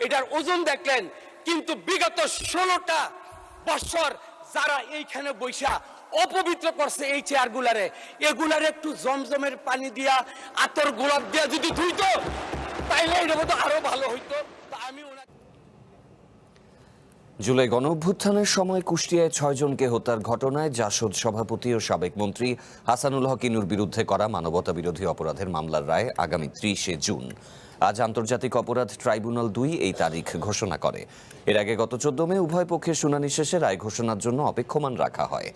এটার ওজন দেখলেন, কিন্তু বিগত 16টা বছর যারা এইখানে বৈশা অপবিত্র করছে এই চেয়ারগুলারে, এগুলারে একটু জমজমের পানি দিয়া আতর গোলাপ দিয়া যদি ধুইতো তাইলে এটা তো আরো ভালো হইতো। জুলাই গণঅভ্যুত্থানের সময় কুষ্টিয়ায় 6 জনকে হত্যার ঘটনায় জাসদ সভাপতি ও সাবেক মন্ত্রী হাসানুল হক ইনুর বিরুদ্ধে করা মানবতা বিরোধী অপরাধের মামলার রায় আগামী 30 জুন। আজ আন্তর্জাতিক অপরাধ ট্রাইব্যুনাল 2 এই তারিখ ঘোষণা করে। এর আগে গত 14 মে উভয় পক্ষের শুনানি শেষে রায় ঘোষণার জন্য অপেক্ষমান রাখা হয়।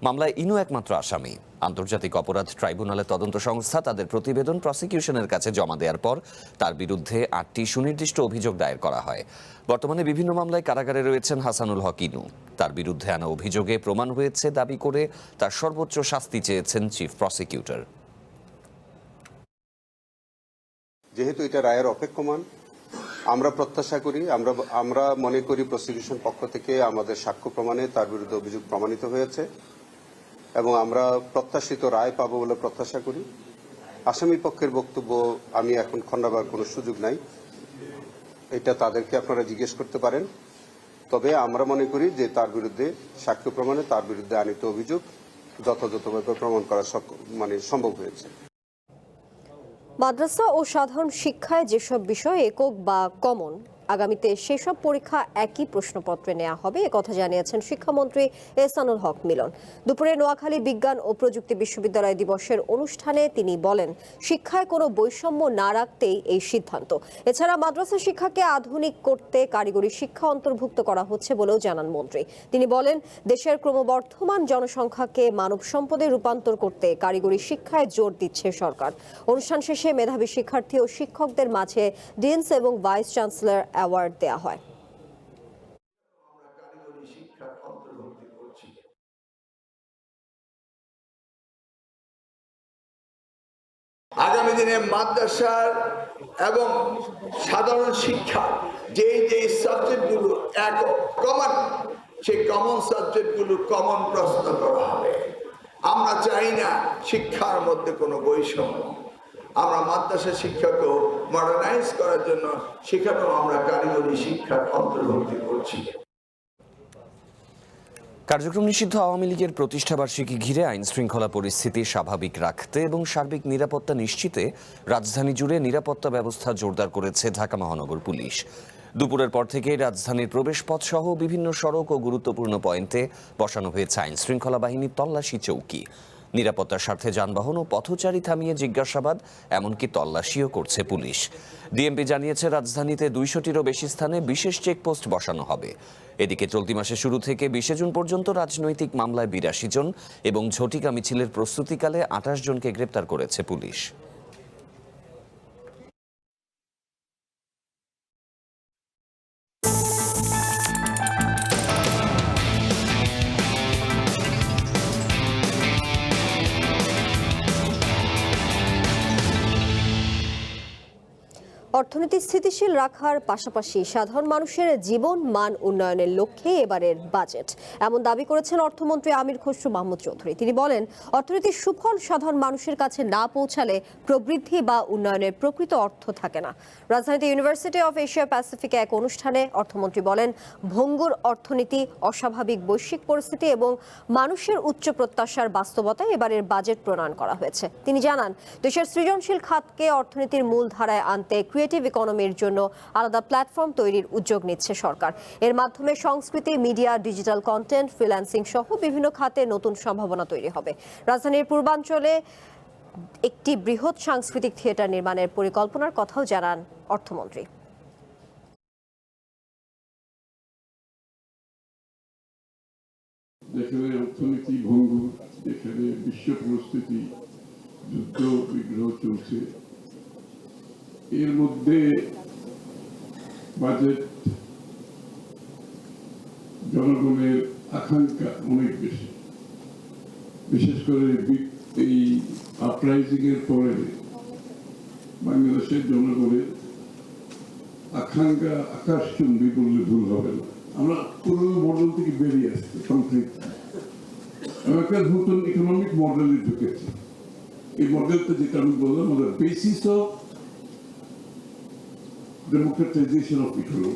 মামলায় ইনু একমাত্র আসামি। আন্তর্জাতিক অপরাধ ট্রাইব্যুনালের তদন্ত সংস্থা তাদের প্রতিবেদন প্রসিকিউশনের কাছে জমা দেওয়ার পর তার বিরুদ্ধে 8টি সুনির্দিষ্ট অভিযোগ দায়ের করা হয়। বর্তমানে বিভিন্ন মামলায় কারাগারে রয়েছেন হাসানুল হক ইনু। তার বিরুদ্ধে আনা অভিযোগে প্রমাণ হয়েছে দাবি করে তার সর্বোচ্চ শাস্তি চেয়েছেন চিফ প্রসিকিউটর। যেহেতু এটা রায়ের অপেক্ষমান, আমরা প্রত্যাশা করি, আমরা মনে করি প্রসিকিউশন পক্ষ থেকে আমাদের সাক্ষ্য প্রমাণে তার বিরুদ্ধে অভিযোগ প্রমাণিত হয়েছে এবং আমরা প্রত্যাশিত রায় পাবো বলে প্রত্যাশা করি। আসামি পক্ষের বক্তব্য আমি এখন খণ্ডাবার কোনো সুযোগ নাই, এটা তাদেরকে আপনারা জিজ্ঞেস করতে পারেন। তবে আমরা মনে করি যে তার বিরুদ্ধে সাক্ষ্য প্রমাণে তার বিরুদ্ধে আনিত অভিযোগ যথাযথভাবে প্রমাণ করা সম্ভব হয়েছে। মাদ্রাসা ও সাধারণ শিক্ষায় যেসব বিষয় একক বা কমন, আগামীতে সেসব পরীক্ষা একই প্রশ্নপত্রে নেওয়া হবে, একথা জানিয়েছেন শিক্ষামন্ত্রী এহসানুল হক মিলন। দুপুরে নোয়াখালী বিজ্ঞান ও প্রযুক্তি বিশ্ববিদ্যালয় দিবসের অনুষ্ঠানে তিনি বলেন, শিক্ষায় কোনো বৈষম্য না রাখতেই এই সিদ্ধান্ত। এছাড়া মাদ্রাসা শিক্ষাকে আধুনিক করতে কারিগরি শিক্ষা অন্তর্ভুক্ত করা হচ্ছে বলেও জানান মন্ত্রী। তিনি বলেন, দেশের ক্রমবর্ধমান জনসংখ্যাকে মানব সম্পদে রূপান্তর করতে কারিগরি শিক্ষায় জোর দিচ্ছে সরকার। অনুষ্ঠান শেষে মেধাবী শিক্ষার্থী ও শিক্ষকদের মাঝে ডিনস এবং ভাইস চ্যান্সেলর অ্যাওয়ার্ড দেয়া হয়। আগামী দিনে মাদ্রাসার এবং সাধারণ শিক্ষা যে সাবজেক্টগুলো কমন, সেই কমন সাবজেক্টগুলো কমন প্রশ্ন করা হবে। আমরা চাই না শিক্ষার মধ্যে কোনো বৈষম্য। আমরা মাদ্রাসা শিক্ষাকেও মডার্নাইজ করার জন্য সেখানেও আমরা কারিগরি শিক্ষার অন্তর্ভুক্তি করছি। কার্যক্রম নিষিদ্ধ আওয়ামী লীগের প্রতিষ্ঠাবার্ষিকী ঘিরে আইন শৃঙ্খলা পরিস্থিতি স্বাভাবিক রাখতে এবং সার্বিক নিরাপত্তা নিশ্চিতে রাজধানী জুড়ে নিরাপত্তা ব্যবস্থা জোরদার করেছে ঢাকা মহানগর পুলিশ। দুপুরের পর থেকে রাজধানীর প্রবেশপথ সহ বিভিন্ন সড়ক ও গুরুত্বপূর্ণ পয়েন্টে বসানো হয়েছে আইন শৃঙ্খলা বাহিনীর তল্লাশি চৌকি। নিরাপত্তার স্বার্থে যানবাহন ও পথচারী থামিয়ে জিজ্ঞাসাবাদ এমনকি তল্লাশিও করছে পুলিশ। ডিএমপি জানিয়েছে রাজধানীতে 200টিরও বেশি স্থানে বিশেষ চেকপোস্ট বসানো হবে। এদিকে চলতি মাসের শুরু থেকে 20 জুন পর্যন্ত রাজনৈতিক মামলায় 82 জন এবং ঝটিকা মিছিলের প্রস্তুতিকালে 28 জনকে গ্রেপ্তার করেছে পুলিশ। অর্থনীতি স্থিতিশীল রাখার পাশাপাশি সাধারণ মানুষের জীবন মান উন্নয়নের লক্ষ্যে এবারের বাজেট, এমন দাবি করেছেন অর্থমন্ত্রী আমির খসরু মাহমুদ চৌধুরী। তিনি বলেন, অর্থনীতির সুফল সাধারণ মানুষের কাছে না পৌঁছালে প্রবৃদ্ধি বা উন্নয়নের প্রকৃত অর্থ থাকে না। রাজধানীতে ইউনিভার্সিটি অফ এশিয়া প্যাসিফিকে এক অনুষ্ঠানে অর্থমন্ত্রী বলেন, ভঙ্গুর অর্থনীতি, অস্বাভাবিক বৈশ্বিক পরিস্থিতি এবং মানুষের উচ্চ প্রত্যাশার বাস্তবতায় এবারের বাজেট প্রণয়ন করা হয়েছে। তিনি জানান, দেশের সৃজনশীল খাতকে অর্থনীতির মূল ধারায় আনতে ক্রিয়েটিভ ইকোনমির জন্য আলাদা প্ল্যাটফর্ম তৈরির উদ্যোগ নিচ্ছে সরকার। এর মাধ্যমে সংস্কৃতি, মিডিয়া, ডিজিটাল কন্টেন্ট, ফ্রিল্যান্সিং সহ বিভিন্ন খাতে নতুন সম্ভাবনা তৈরি হবে। রাজধানীর পূর্বাঞ্চলে একটি বৃহৎ সাংস্কৃতিক থিয়েটার নির্মাণের পরিকল্পনার কথাও জানান অর্থমন্ত্রী। যেখানে অর্থনীতি ভঙ্গুর, যেখানে বিশ্ব পরিস্থিতি, যুদ্ধ বিগ্রহ চলছে, এর মধ্যে বাজেট জনগণের আকাঙ্ক্ষা অনেক বেশি। বিশেষ করে এই আপরাইজিং এর পরে বাংলাদেশের জনগণের আকাঙ্ক্ষা আকাশচুম্বী বললে ভুল হবে না। আমরা পুরো মডেল থেকে বেরিয়ে আসছি কমপ্লিট, একটা নতুন ইকোনমিক মডেলে ঢুকেছি। এই মডেলটা যেটা আমি বললাম, আমাদের basis of democratisation of economy.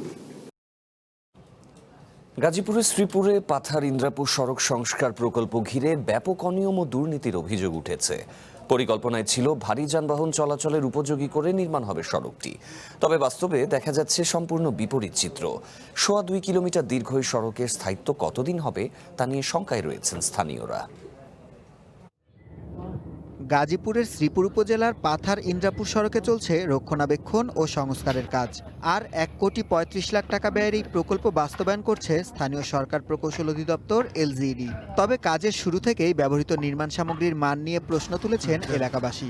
গাজীপুরের শ্রীপুরে পাথার ইন্দ্রাপুর সড়ক সংস্কার প্রকল্প ঘিরে ব্যাপক অনিয়ম ও দুর্নীতির অভিযোগ উঠেছে। পরিকল্পনায় ছিল ভারী যানবাহন চলাচলের উপযোগী করে নির্মাণ হবে সড়কটি, তবে বাস্তবে দেখা যাচ্ছে সম্পূর্ণ বিপরীত চিত্র। 2.25 কিলোমিটার দীর্ঘ এই সড়কের স্থায়িত্ব কতদিন হবে তা নিয়ে শঙ্কায় রয়েছেন স্থানীয়রা। গাজীপুরের শ্রীপুর উপজেলার পাথার ইন্দ্রাপুর সড়কে চলছে রক্ষণাবেক্ষণ ও সংস্কারের কাজ। আর 1,35 লাখ টাকা ব্যয়ের এই প্রকল্প বাস্তবায়ন করছে স্থানীয় সরকার প্রকৌশল অধিদপ্তর এলজিইডি। তবে কাজের শুরু থেকেই ব্যবহৃত নির্মাণ সামগ্রীর মান নিয়ে প্রশ্ন তুলেছেন এলাকাবাসী।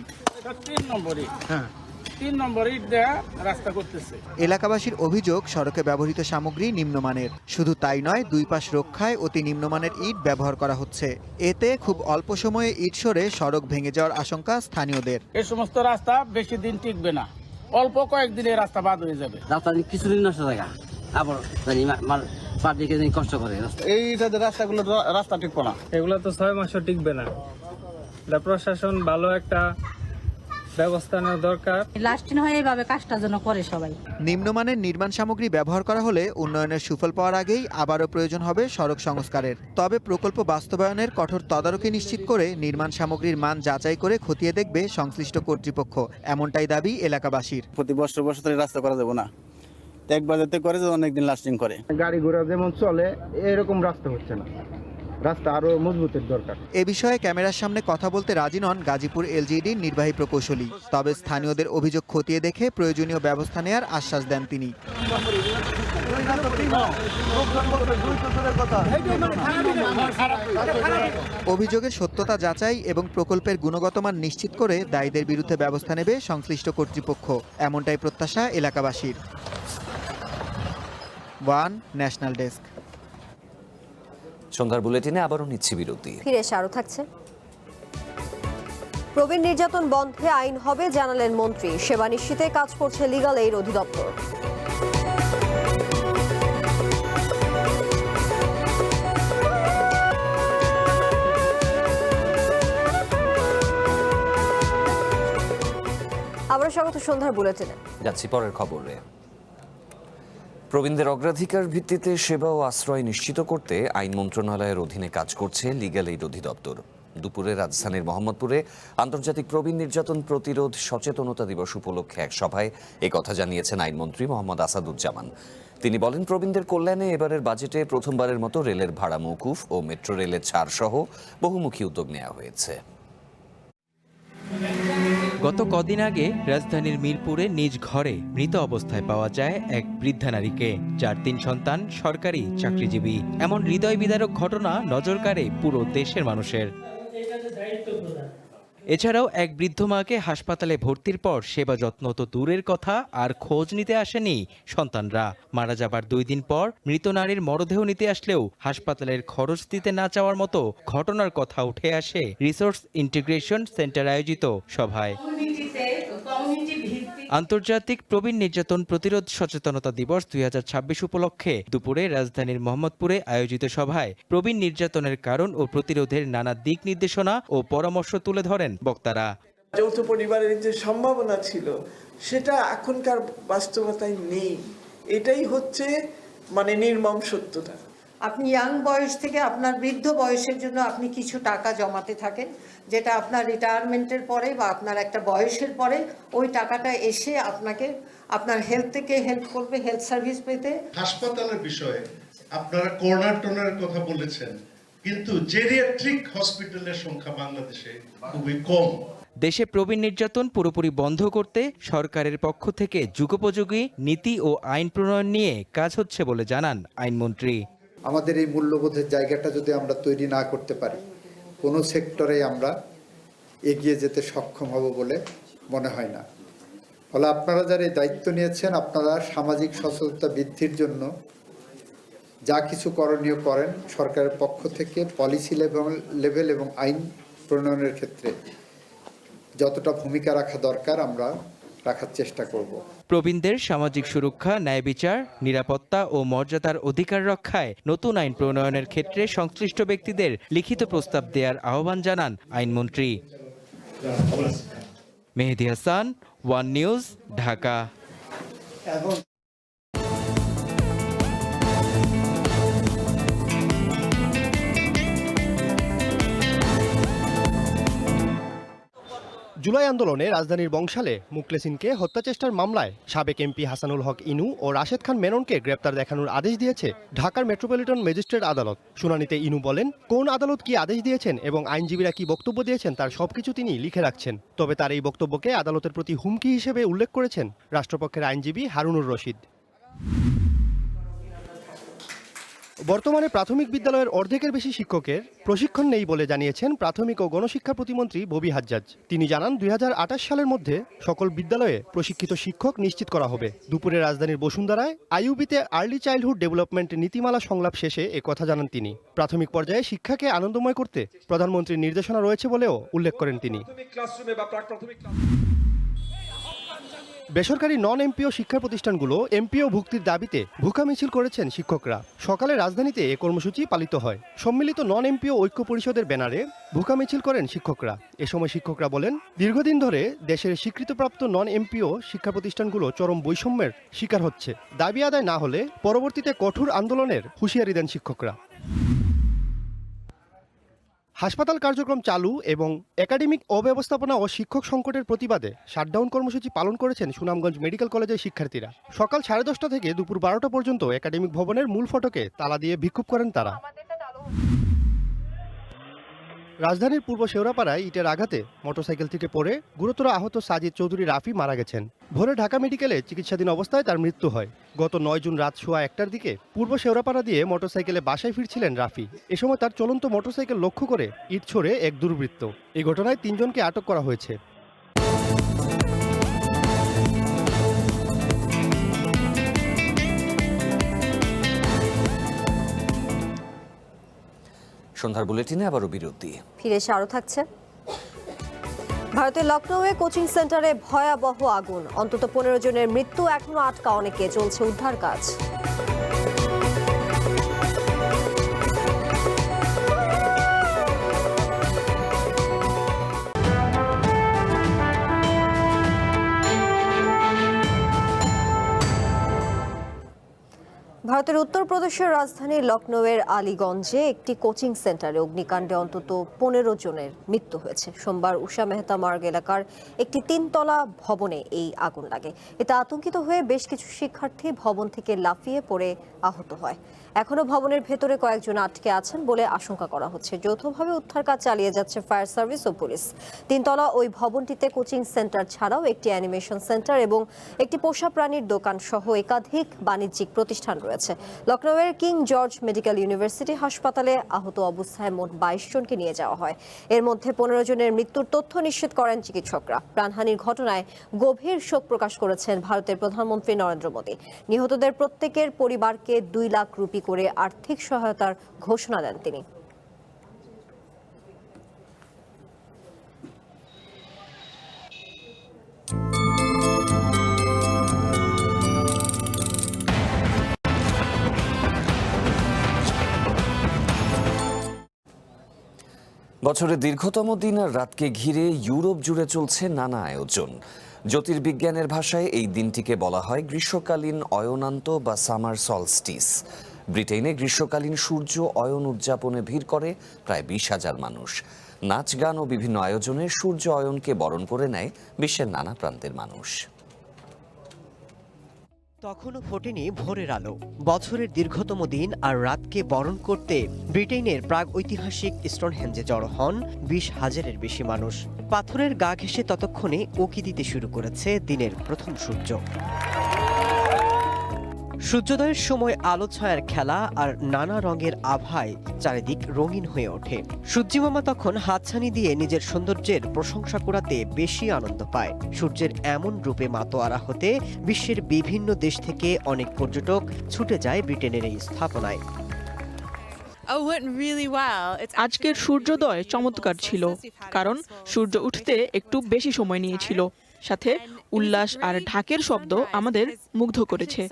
এলাকাবাসীর অভিযোগ, সড়কে ব্যবহৃত সামগ্রী নিম্নমানের। শুধু তাই নয়, দুই পাশ রক্ষায় অতি নিম্নমানের ইট ব্যবহার করা হচ্ছে। এতে খুব অল্প সময়ে ইট সরে সড়ক ভেঙে যাওয়ার আশঙ্কা স্থানীয়দের। এই সমস্ত রাস্তা বেশি দিন টিকবে না, অল্প কয়েকদিনে রাস্তা বাদ হয়ে যাবে। রাস্তা কিছুদিন নষ্ট জায়গা, আবার কষ্ট করে এই রাস্তাগুলো রাস্তা টিকবো না, এগুলো তো 6 মাসও টিকবে না। প্রশাসন ভালো একটা ব্যবস্থা নেওয়া দরকার। লাস্টিং হয় এইভাবে কাজটা যেন করে সবাই। নিম্নমানের নির্মাণ সামগ্রী ব্যবহার করা হলে উন্নয়নের সুফল পাওয়ার আগেই আবারও প্রয়োজন হবে সড়ক সংস্কারের। তবে প্রকল্প বাস্তবায়নের কঠোর তদারকি নিশ্চিত করে নির্মাণ সামগ্রীর মান যাচাই করে খতিয়ে দেখবে সংশ্লিষ্ট কর্তৃপক্ষ, এমনটাই দাবি এলাকাবাসীর। প্রতি বছর রাস্তা করা যাবে না, একবার যাতে করে অনেকদিন লাস্টিং করে। গাড়ি ঘোড়া যেমন চলে এরকম রাস্তা হচ্ছে না, রাস্তা আরো মজবুতের দরকার। এ বিষয়ে ক্যামেরার সামনে কথা বলতে রাজি নন গাজীপুর এলজিইডির নির্বাহী প্রকৌশলী। তবে স্থানীয়দের অভিযোগ খতিয়ে দেখে প্রয়োজনীয় ব্যবস্থা নেওয়ার আশ্বাস দেন তিনি। অভিযোগের সত্যতা যাচাই এবং প্রকল্পের গুণগত মান নিশ্চিত করে দায়ীদের বিরুদ্ধে ব্যবস্থা নেবে সংশ্লিষ্ট কর্তৃপক্ষ, এমনটাই প্রত্যাশা এলাকাবাসীর। One national desk. সন্ধ্যার বুলেটিনে আবারও নিচ্ছি বিরতি, ফিরে এসে আরও থাকছে। প্রবীণ নির্যাতন বন্ধে আইন হবে জানালেন মন্ত্রী। সেবা নিশ্চিতে কাজ করছে লিগ্যাল এইড অধিদপ্তর। স্বাগত সন্ধ্যার বুলেটিনে। যাচ্ছি পরের খবরে। প্রবীণদের অগ্রাধিকার ভিত্তিতে সেবা ও আশ্রয় নিশ্চিত করতে আইন মন্ত্রণালয়ের অধীনে কাজ করছে লিগ্যাল এইড অধিদপ্তর। দুপুরে রাজধানীর মোহাম্মদপুরে আন্তর্জাতিক প্রবীণ নির্যাতন প্রতিরোধ সচেতনতা দিবস উপলক্ষে এক সভায় কথা জানিয়েছেন আইনমন্ত্রী মোহাম্মদ আসাদুজ্জামান। তিনি বলেন, প্রবীণদের কল্যাণে এবারের বাজেটে প্রথমবারের মতো রেলের ভাড়া মওকুফ ও মেট্রো রেলের ছাড় সহ বহুমুখী উদ্যোগ নেওয়া হয়েছে। গত কদিন আগে রাজধানীর মিরপুরে নিজ ঘরে মৃত অবস্থায় পাওয়া যায় এক বৃদ্ধা নারীকে, যার 3 সন্তান সরকারি চাকরিজীবী। এমন হৃদয় বিদারক ঘটনা নজর কাড়ে পুরো দেশের মানুষের। এছাড়াও এক বৃদ্ধ মাকে হাসপাতালে ভর্তির পর সেবা যত্ন তো দূরের কথা, আর খোঁজ নিতে আসেনি সন্তানরা। মারা যাবার 2 দিন পর মৃত নারীর মরদেহ নিতে আসলেও হাসপাতালের খরচ দিতে না চাওয়ার মতো ঘটনার কথা উঠে আসে রিসোর্স ইন্টিগ্রেশন সেন্টার আয়োজিত সভায়। আন্তর্জাতিক প্রবীণ নির্যাতন প্রতিরোধ সচেতনতা দিবস 2026 উপলক্ষে দুপুরে রাজধানীর মোহাম্মদপুরে আয়োজিত সভায় প্রবীণ নির্যাতনের কারণ ও প্রতিরোধের নানা দিক নির্দেশনা ও পরামর্শ তুলে ধরেন বক্তারা। যৌথ পরিবারের যে সম্ভাবনা ছিল সেটা এখনকার বাস্তবতায় নেই, এটাই হচ্ছে নির্মম সত্যতা। আপনি ইয়াং বয়স থেকে আপনার বৃদ্ধ বয়সের জন্য আপনি কিছু টাকা জমাতে থাকেন, যেটা আপনার রিটায়ারমেন্টের পরে বা আপনার একটা বয়সের পরে ওই টাকাটা এসে আপনাকে আপনার হেলথ থেকে হেল্প করবে, হেলথ সার্ভিস পেতে। হাসপাতালের বিষয়ে আপনারা কর্নার টর্নারের কথা বলেছেন, কিন্তু জেরিয়াট্রিক হসপিটালের সংখ্যা বাংলাদেশে খুবই কম। দেশে প্রবীণ নির্যাতন পুরোপুরি বন্ধ করতে সরকারের পক্ষ থেকে যুগোপযোগী নীতি ও আইন প্রণয়ন নিয়ে কাজ হচ্ছে বলে জানান আইনমন্ত্রী। আমাদের এই মূল্যবোধের জায়গাটা যদি আমরা তৈরি না করতে পারি, কোনো সেক্টরে আমরা এগিয়ে যেতে সক্ষম হব বলে মনে হয় না। ফলে আপনারা যারা এই দায়িত্ব নিয়েছেন, আপনারা সামাজিক সচেতনতা বৃদ্ধির জন্য যা কিছু করণীয় করেন, সরকারের পক্ষ থেকে পলিসি লেভেল এবং আইন প্রণয়নের ক্ষেত্রে যতটা ভূমিকা রাখা দরকার আমরা রাখার চেষ্টা করব। প্রবীণদের সামাজিক সুরক্ষা, ন্যায় বিচার, নিরাপত্তা ও মর্যাদার অধিকার রক্ষায় নতুন আইন প্রণয়নের ক্ষেত্রে সংশ্লিষ্ট ব্যক্তিদের লিখিত প্রস্তাব দেওয়ার আহ্বান জানান আইনমন্ত্রী। মেহেদী হাসান, ওয়ান নিউজ, ঢাকা। জুলাই আন্দোলনে রাজধানীর বংশালে মুখলেসিনকে হত্যাচেষ্টার মামলায় সাবেক এমপি হাসানুল হক ইনু ও রাশেদ খান মেননকে গ্রেপ্তার দেখানোর আদেশ দিয়েছে ঢাকার মেট্রোপলিটন ম্যাজিস্ট্রেট আদালত। শুনানিতে ইনু বলেন, কোন আদালত কি আদেশ দিয়েছেন এবং আইনজীবীরা কি বক্তব্য দিয়েছেন তার সবকিছু তিনি লিখে রাখছেন। তবে তার এই বক্তব্যকে আদালতের প্রতি হুমকি হিসেবে উল্লেখ করেছেন রাষ্ট্রপক্ষের আইনজীবী হারুনুর রশিদ। বর্তমানে প্রাথমিক বিদ্যালয়ের অর্ধেকের বেশি শিক্ষকের প্রশিক্ষণ নেই বলে জানিয়েছেন প্রাথমিক ও গণশিক্ষা প্রতিমন্ত্রী ববি হাজ্জাজ। তিনি জানান, 2028 সালের মধ্যে সকল বিদ্যালয়ে প্রশিক্ষিত শিক্ষক নিশ্চিত করা হবে। দুপুরে রাজধানীর বসুন্ধরায় আইইউবিতে আর্লি চাইল্ডহুড ডেভেলপমেন্ট নীতিমালা সংলাপ শেষে একথা জানান তিনি। প্রাথমিক পর্যায়ে শিক্ষাকে আনন্দময় করতে প্রধানমন্ত্রীর নির্দেশনা রয়েছে বলেও উল্লেখ করেন তিনি। বেসরকারি নন এমপিও শিক্ষা প্রতিষ্ঠানগুলো এমপিও ভুক্তির দাবিতে ভুকা মিছিল করেছেন শিক্ষকরা। সকালে রাজধানীতে এ কর্মসূচি পালিত হয়। সম্মিলিত নন এমপিও ঐক্য পরিষদের ব্যানারে ভুকা মিছিল করেন শিক্ষকরা। এ সময় শিক্ষকরা বলেন, দীর্ঘদিন ধরে দেশের স্বীকৃতিপ্রাপ্ত নন এমপিও শিক্ষা প্রতিষ্ঠানগুলো চরম বৈষম্যের শিকার হচ্ছে। দাবি আদায় না হলে পরবর্তীতে কঠোর আন্দোলনের হুঁশিয়ারি দেন শিক্ষকরা। হাসপাতাল কার্যক্রম চালু এবং একাডেমিক অব্যবস্থাপনা ও শিক্ষক সংকটের প্রতিবাদে শাটডাউন কর্মসূচি পালন করেছেন সুনামগঞ্জ মেডিকেল কলেজের শিক্ষার্থীরা। সকাল 10:30 থেকে দুপুর 12টা পর্যন্ত একাডেমিক ভবনের মূল ফটকে তালা দিয়ে বিক্ষোভ করেন তারা। রাজধানীর পূর্ব শেওড়াপাড়ায় ইটের আঘাতে মোটরসাইকেল থেকে পড়ে গুরুতর আহত সাজিদ চৌধুরী রাফি মারা গেছেন। ভোরে ঢাকা মেডিকেলে চিকিৎসাধীন অবস্থায় তার মৃত্যু হয়। গত 9 জুন রাত 1:15টার দিকে পূর্ব শেওড়াপাড়া দিয়ে মোটরসাইকেলে বাসায় ফিরছিলেন রাফি। এ সময় তার চলন্ত মোটরসাইকেল লক্ষ্য করে ইট ছোড়ে এক দুর্বৃত্ত। এই ঘটনায় 3 জনকে আটক করা হয়েছে। সন্ধ্যার বুলেটিনে আবারও বিরতি। ফিরে এসে আরও থাকছে। ভারতের লখনৌয়ে কোচিং সেন্টারে ভয়াবহ আগুন, অন্তত 15 জনের মৃত্যু, এখনো আটকা অনেকে, চলছে উদ্ধার কাজ। উত্তরপ্রদেশের রাজধানী লখনৌয়ের আলীগঞ্জে একটি কোচিং সেন্টারে অগ্নিকাণ্ডে অন্তত 15 জনের মৃত্যু হয়েছে। সোমবার উষা মেহতা মার্গ এলাকার একটি 3তলা ভবনে এই আগুন লাগে। এতে আতঙ্কিত হয়ে বেশ কিছু শিক্ষার্থী ভবন থেকে লাফিয়ে পড়ে আহত হয়। এখনো ভবনের ভেতরে কয়েকজন আটকে আছেন বলে আশঙ্কা করা হচ্ছে। যৌথভাবে উদ্ধার কাজ চালিয়ে যাচ্ছে ফায়ার সার্ভিস ও পুলিশ। 3তলা ওই ভবনটিতে কোচিং সেন্টার ছাড়াও একটি অ্যানিমেশন সেন্টার এবং একটি পোষা প্রাণীর দোকান সহ একাধিক বাণিজ্যিক প্রতিষ্ঠান রয়েছে। লখনৌয়ের কিং জর্জ মেডিকেল ইউনিভার্সিটি হাসপাতালে আহত অবস্থায় মোট 22 জনকে নিয়ে যাওয়া হয়। এর মধ্যে 15 জনের মৃত্যুর তথ্য নিশ্চিত করেন চিকিৎসকরা। প্রাণহানির ঘটনায় গভীর শোক প্রকাশ করেছেন ভারতের প্রধানমন্ত্রী নরেন্দ্র মোদী। নিহতদের প্রত্যেকের পরিবারকে 2 লাখ রুপি করে আর্থিক সহায়তার ঘোষণা দেন তিনি। বছরের দীর্ঘতম দিন আর রাতকে ঘিরে ইউরোপ জুড়ে চলছে নানা আয়োজন। জ্যোতির্বিজ্ঞানের ভাষায় এই দিনটিকে বলা হয় গ্রীষ্মকালীন অয়নান্ত বা সামার সলস্টিস। ব্রিটেনে গ্রীষ্মকালীন সূর্য অয়ন উদযাপনে ভিড় করে প্রায় 20,000 মানুষ। নাচ গান ও বিভিন্ন আয়োজনে সূর্য অয়নকে বরণ করে নেয় বিশ্বের নানা প্রান্তের মানুষ। তখনও ফোটেনি ভোরের আলো। বছরের দীর্ঘতম দিন আর রাতকে বরণ করতে ব্রিটেনের প্রাগ ঐতিহাসিক স্টোনহেঞ্জে জড়ো হন 20,000-এর বেশি মানুষ। পাথরের গা ঘেঁষে ততক্ষণে উঁকি দিতে শুরু করেছে দিনের প্রথম সূর্য। সূর্যোদয়ের সময় আলো ছায়ার খেলা আর নানা রঙের আভায় চারিদিক রঙিন হয়ে ওঠে। সূর্যিমামা তখন হাতছানি দিয়ে নিজের সৌন্দর্যের প্রশংসা করাতে বেশি আনন্দ পায়। সূর্যের এমন রূপে মাতোয়ারা হতে বিশ্বের বিভিন্ন দেশ থেকে অনেক পর্যটক ছুটে যায় ব্রিটেনের এই স্থাপনায়। আজকের সূর্যোদয় চমৎকার ছিল, কারণ সূর্য উঠতে একটু বেশি সময় নিয়েছিল। সাথে উল্লাস আর ঢাকের শব্দ আমাদের মুগ্ধ করেছে।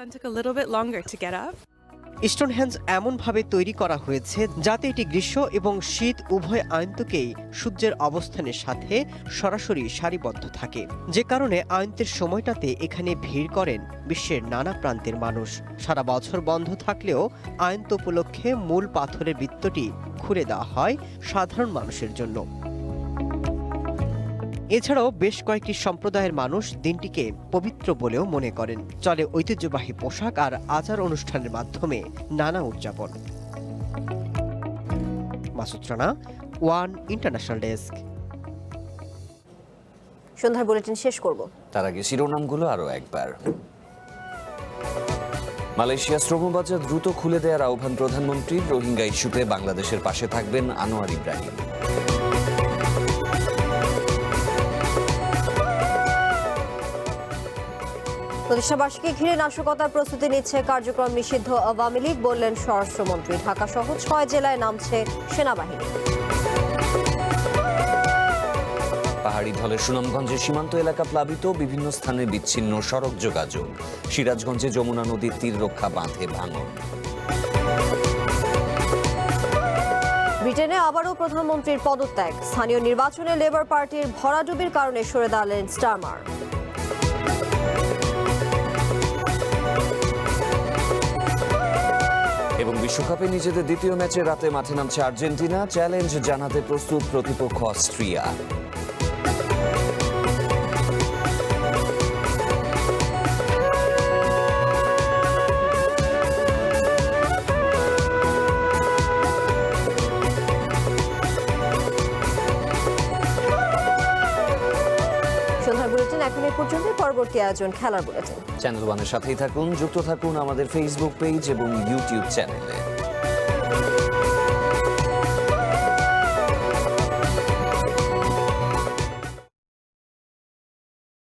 স্টোনহেঞ্জ এমনভাবে তৈরি করা হয়েছে যাতে এটি গ্রীষ্ম এবং শীত উভয় আয়ন্তকেই সূর্যের অবস্থানের সাথে সরাসরি সারিবদ্ধ থাকে, যে কারণে আয়ন্তের সময়টাতে এখানে ভিড় করেন বিশ্বের নানা প্রান্তের মানুষ। সারা বছর বন্ধ থাকলেও আয়ন্ত উপলক্ষে মূল পাথরের বৃত্তটি খুলে দেওয়া হয় সাধারণ মানুষের জন্য। এছাড়াও বেশ কয়েকটি সম্প্রদায়ের মানুষ দিনটিকে পবিত্র বলেও মনে করেন। চলে ঐতিহ্যবাহী পোশাক আর আচার অনুষ্ঠানের মাধ্যমে নানা উদযাপন। Masud Rana, one international desk. সন্ধ্যার বুলেটিন শেষ করব, তার আগে শিরোনামগুলো আরো একবার। মালয়েশিয়া শ্রমবাজার দ্রুত খুলে দেওয়ার আহ্বান প্রধানমন্ত্রীর। রোহিঙ্গা ইস্যুতে বাংলাদেশের পাশে থাকবেন আনোয়ার ইব্রাহিম। প্রতিষ্ঠাবার্ষিকী ঘিরে নাশকতার প্রস্তুতি নিচ্ছে কার্যক্রম নিষিদ্ধ আওয়ামী লীগ, বললেন স্বরাষ্ট্রমন্ত্রী। ঢাকা সহ 6 জেলায় নামছে সেনাবাহিনী। পাহাড়ি ঢলে সুনামগঞ্জের সীমান্ত এলাকা প্লাবিত, বিভিন্ন স্থানে বিচ্ছিন্ন সড়ক যোগাযোগ। সিরাজগঞ্জে যমুনা নদীর তীর রক্ষা বাঁধে ভাঙন। ব্রিটেনে আবারও প্রধানমন্ত্রীর পদত্যাগ। স্থানীয় নির্বাচনে লেবার পার্টির ভরাডুবির কারণে সরে দাঁড়ালেন স্টারমার। এবং বিশ্বকাপে নিজেদের দ্বিতীয় ম্যাচে রাতে মাঠে নামছে আর্জেন্টিনা। চ্যালেঞ্জ জানাতে প্রস্তুত প্রতিপক্ষ অস্ট্রিয়া। সন্ধ্যার বুলেটিন এখন এই পর্যন্ত। পরবর্তী আয়োজন খেলার বুলেটিন। চ্যানেল ওয়ানের সাথেই থাকুন, যুক্ত থাকুন আমাদের ফেসবুক পেজ এবং ইউটিউব চ্যানেলে।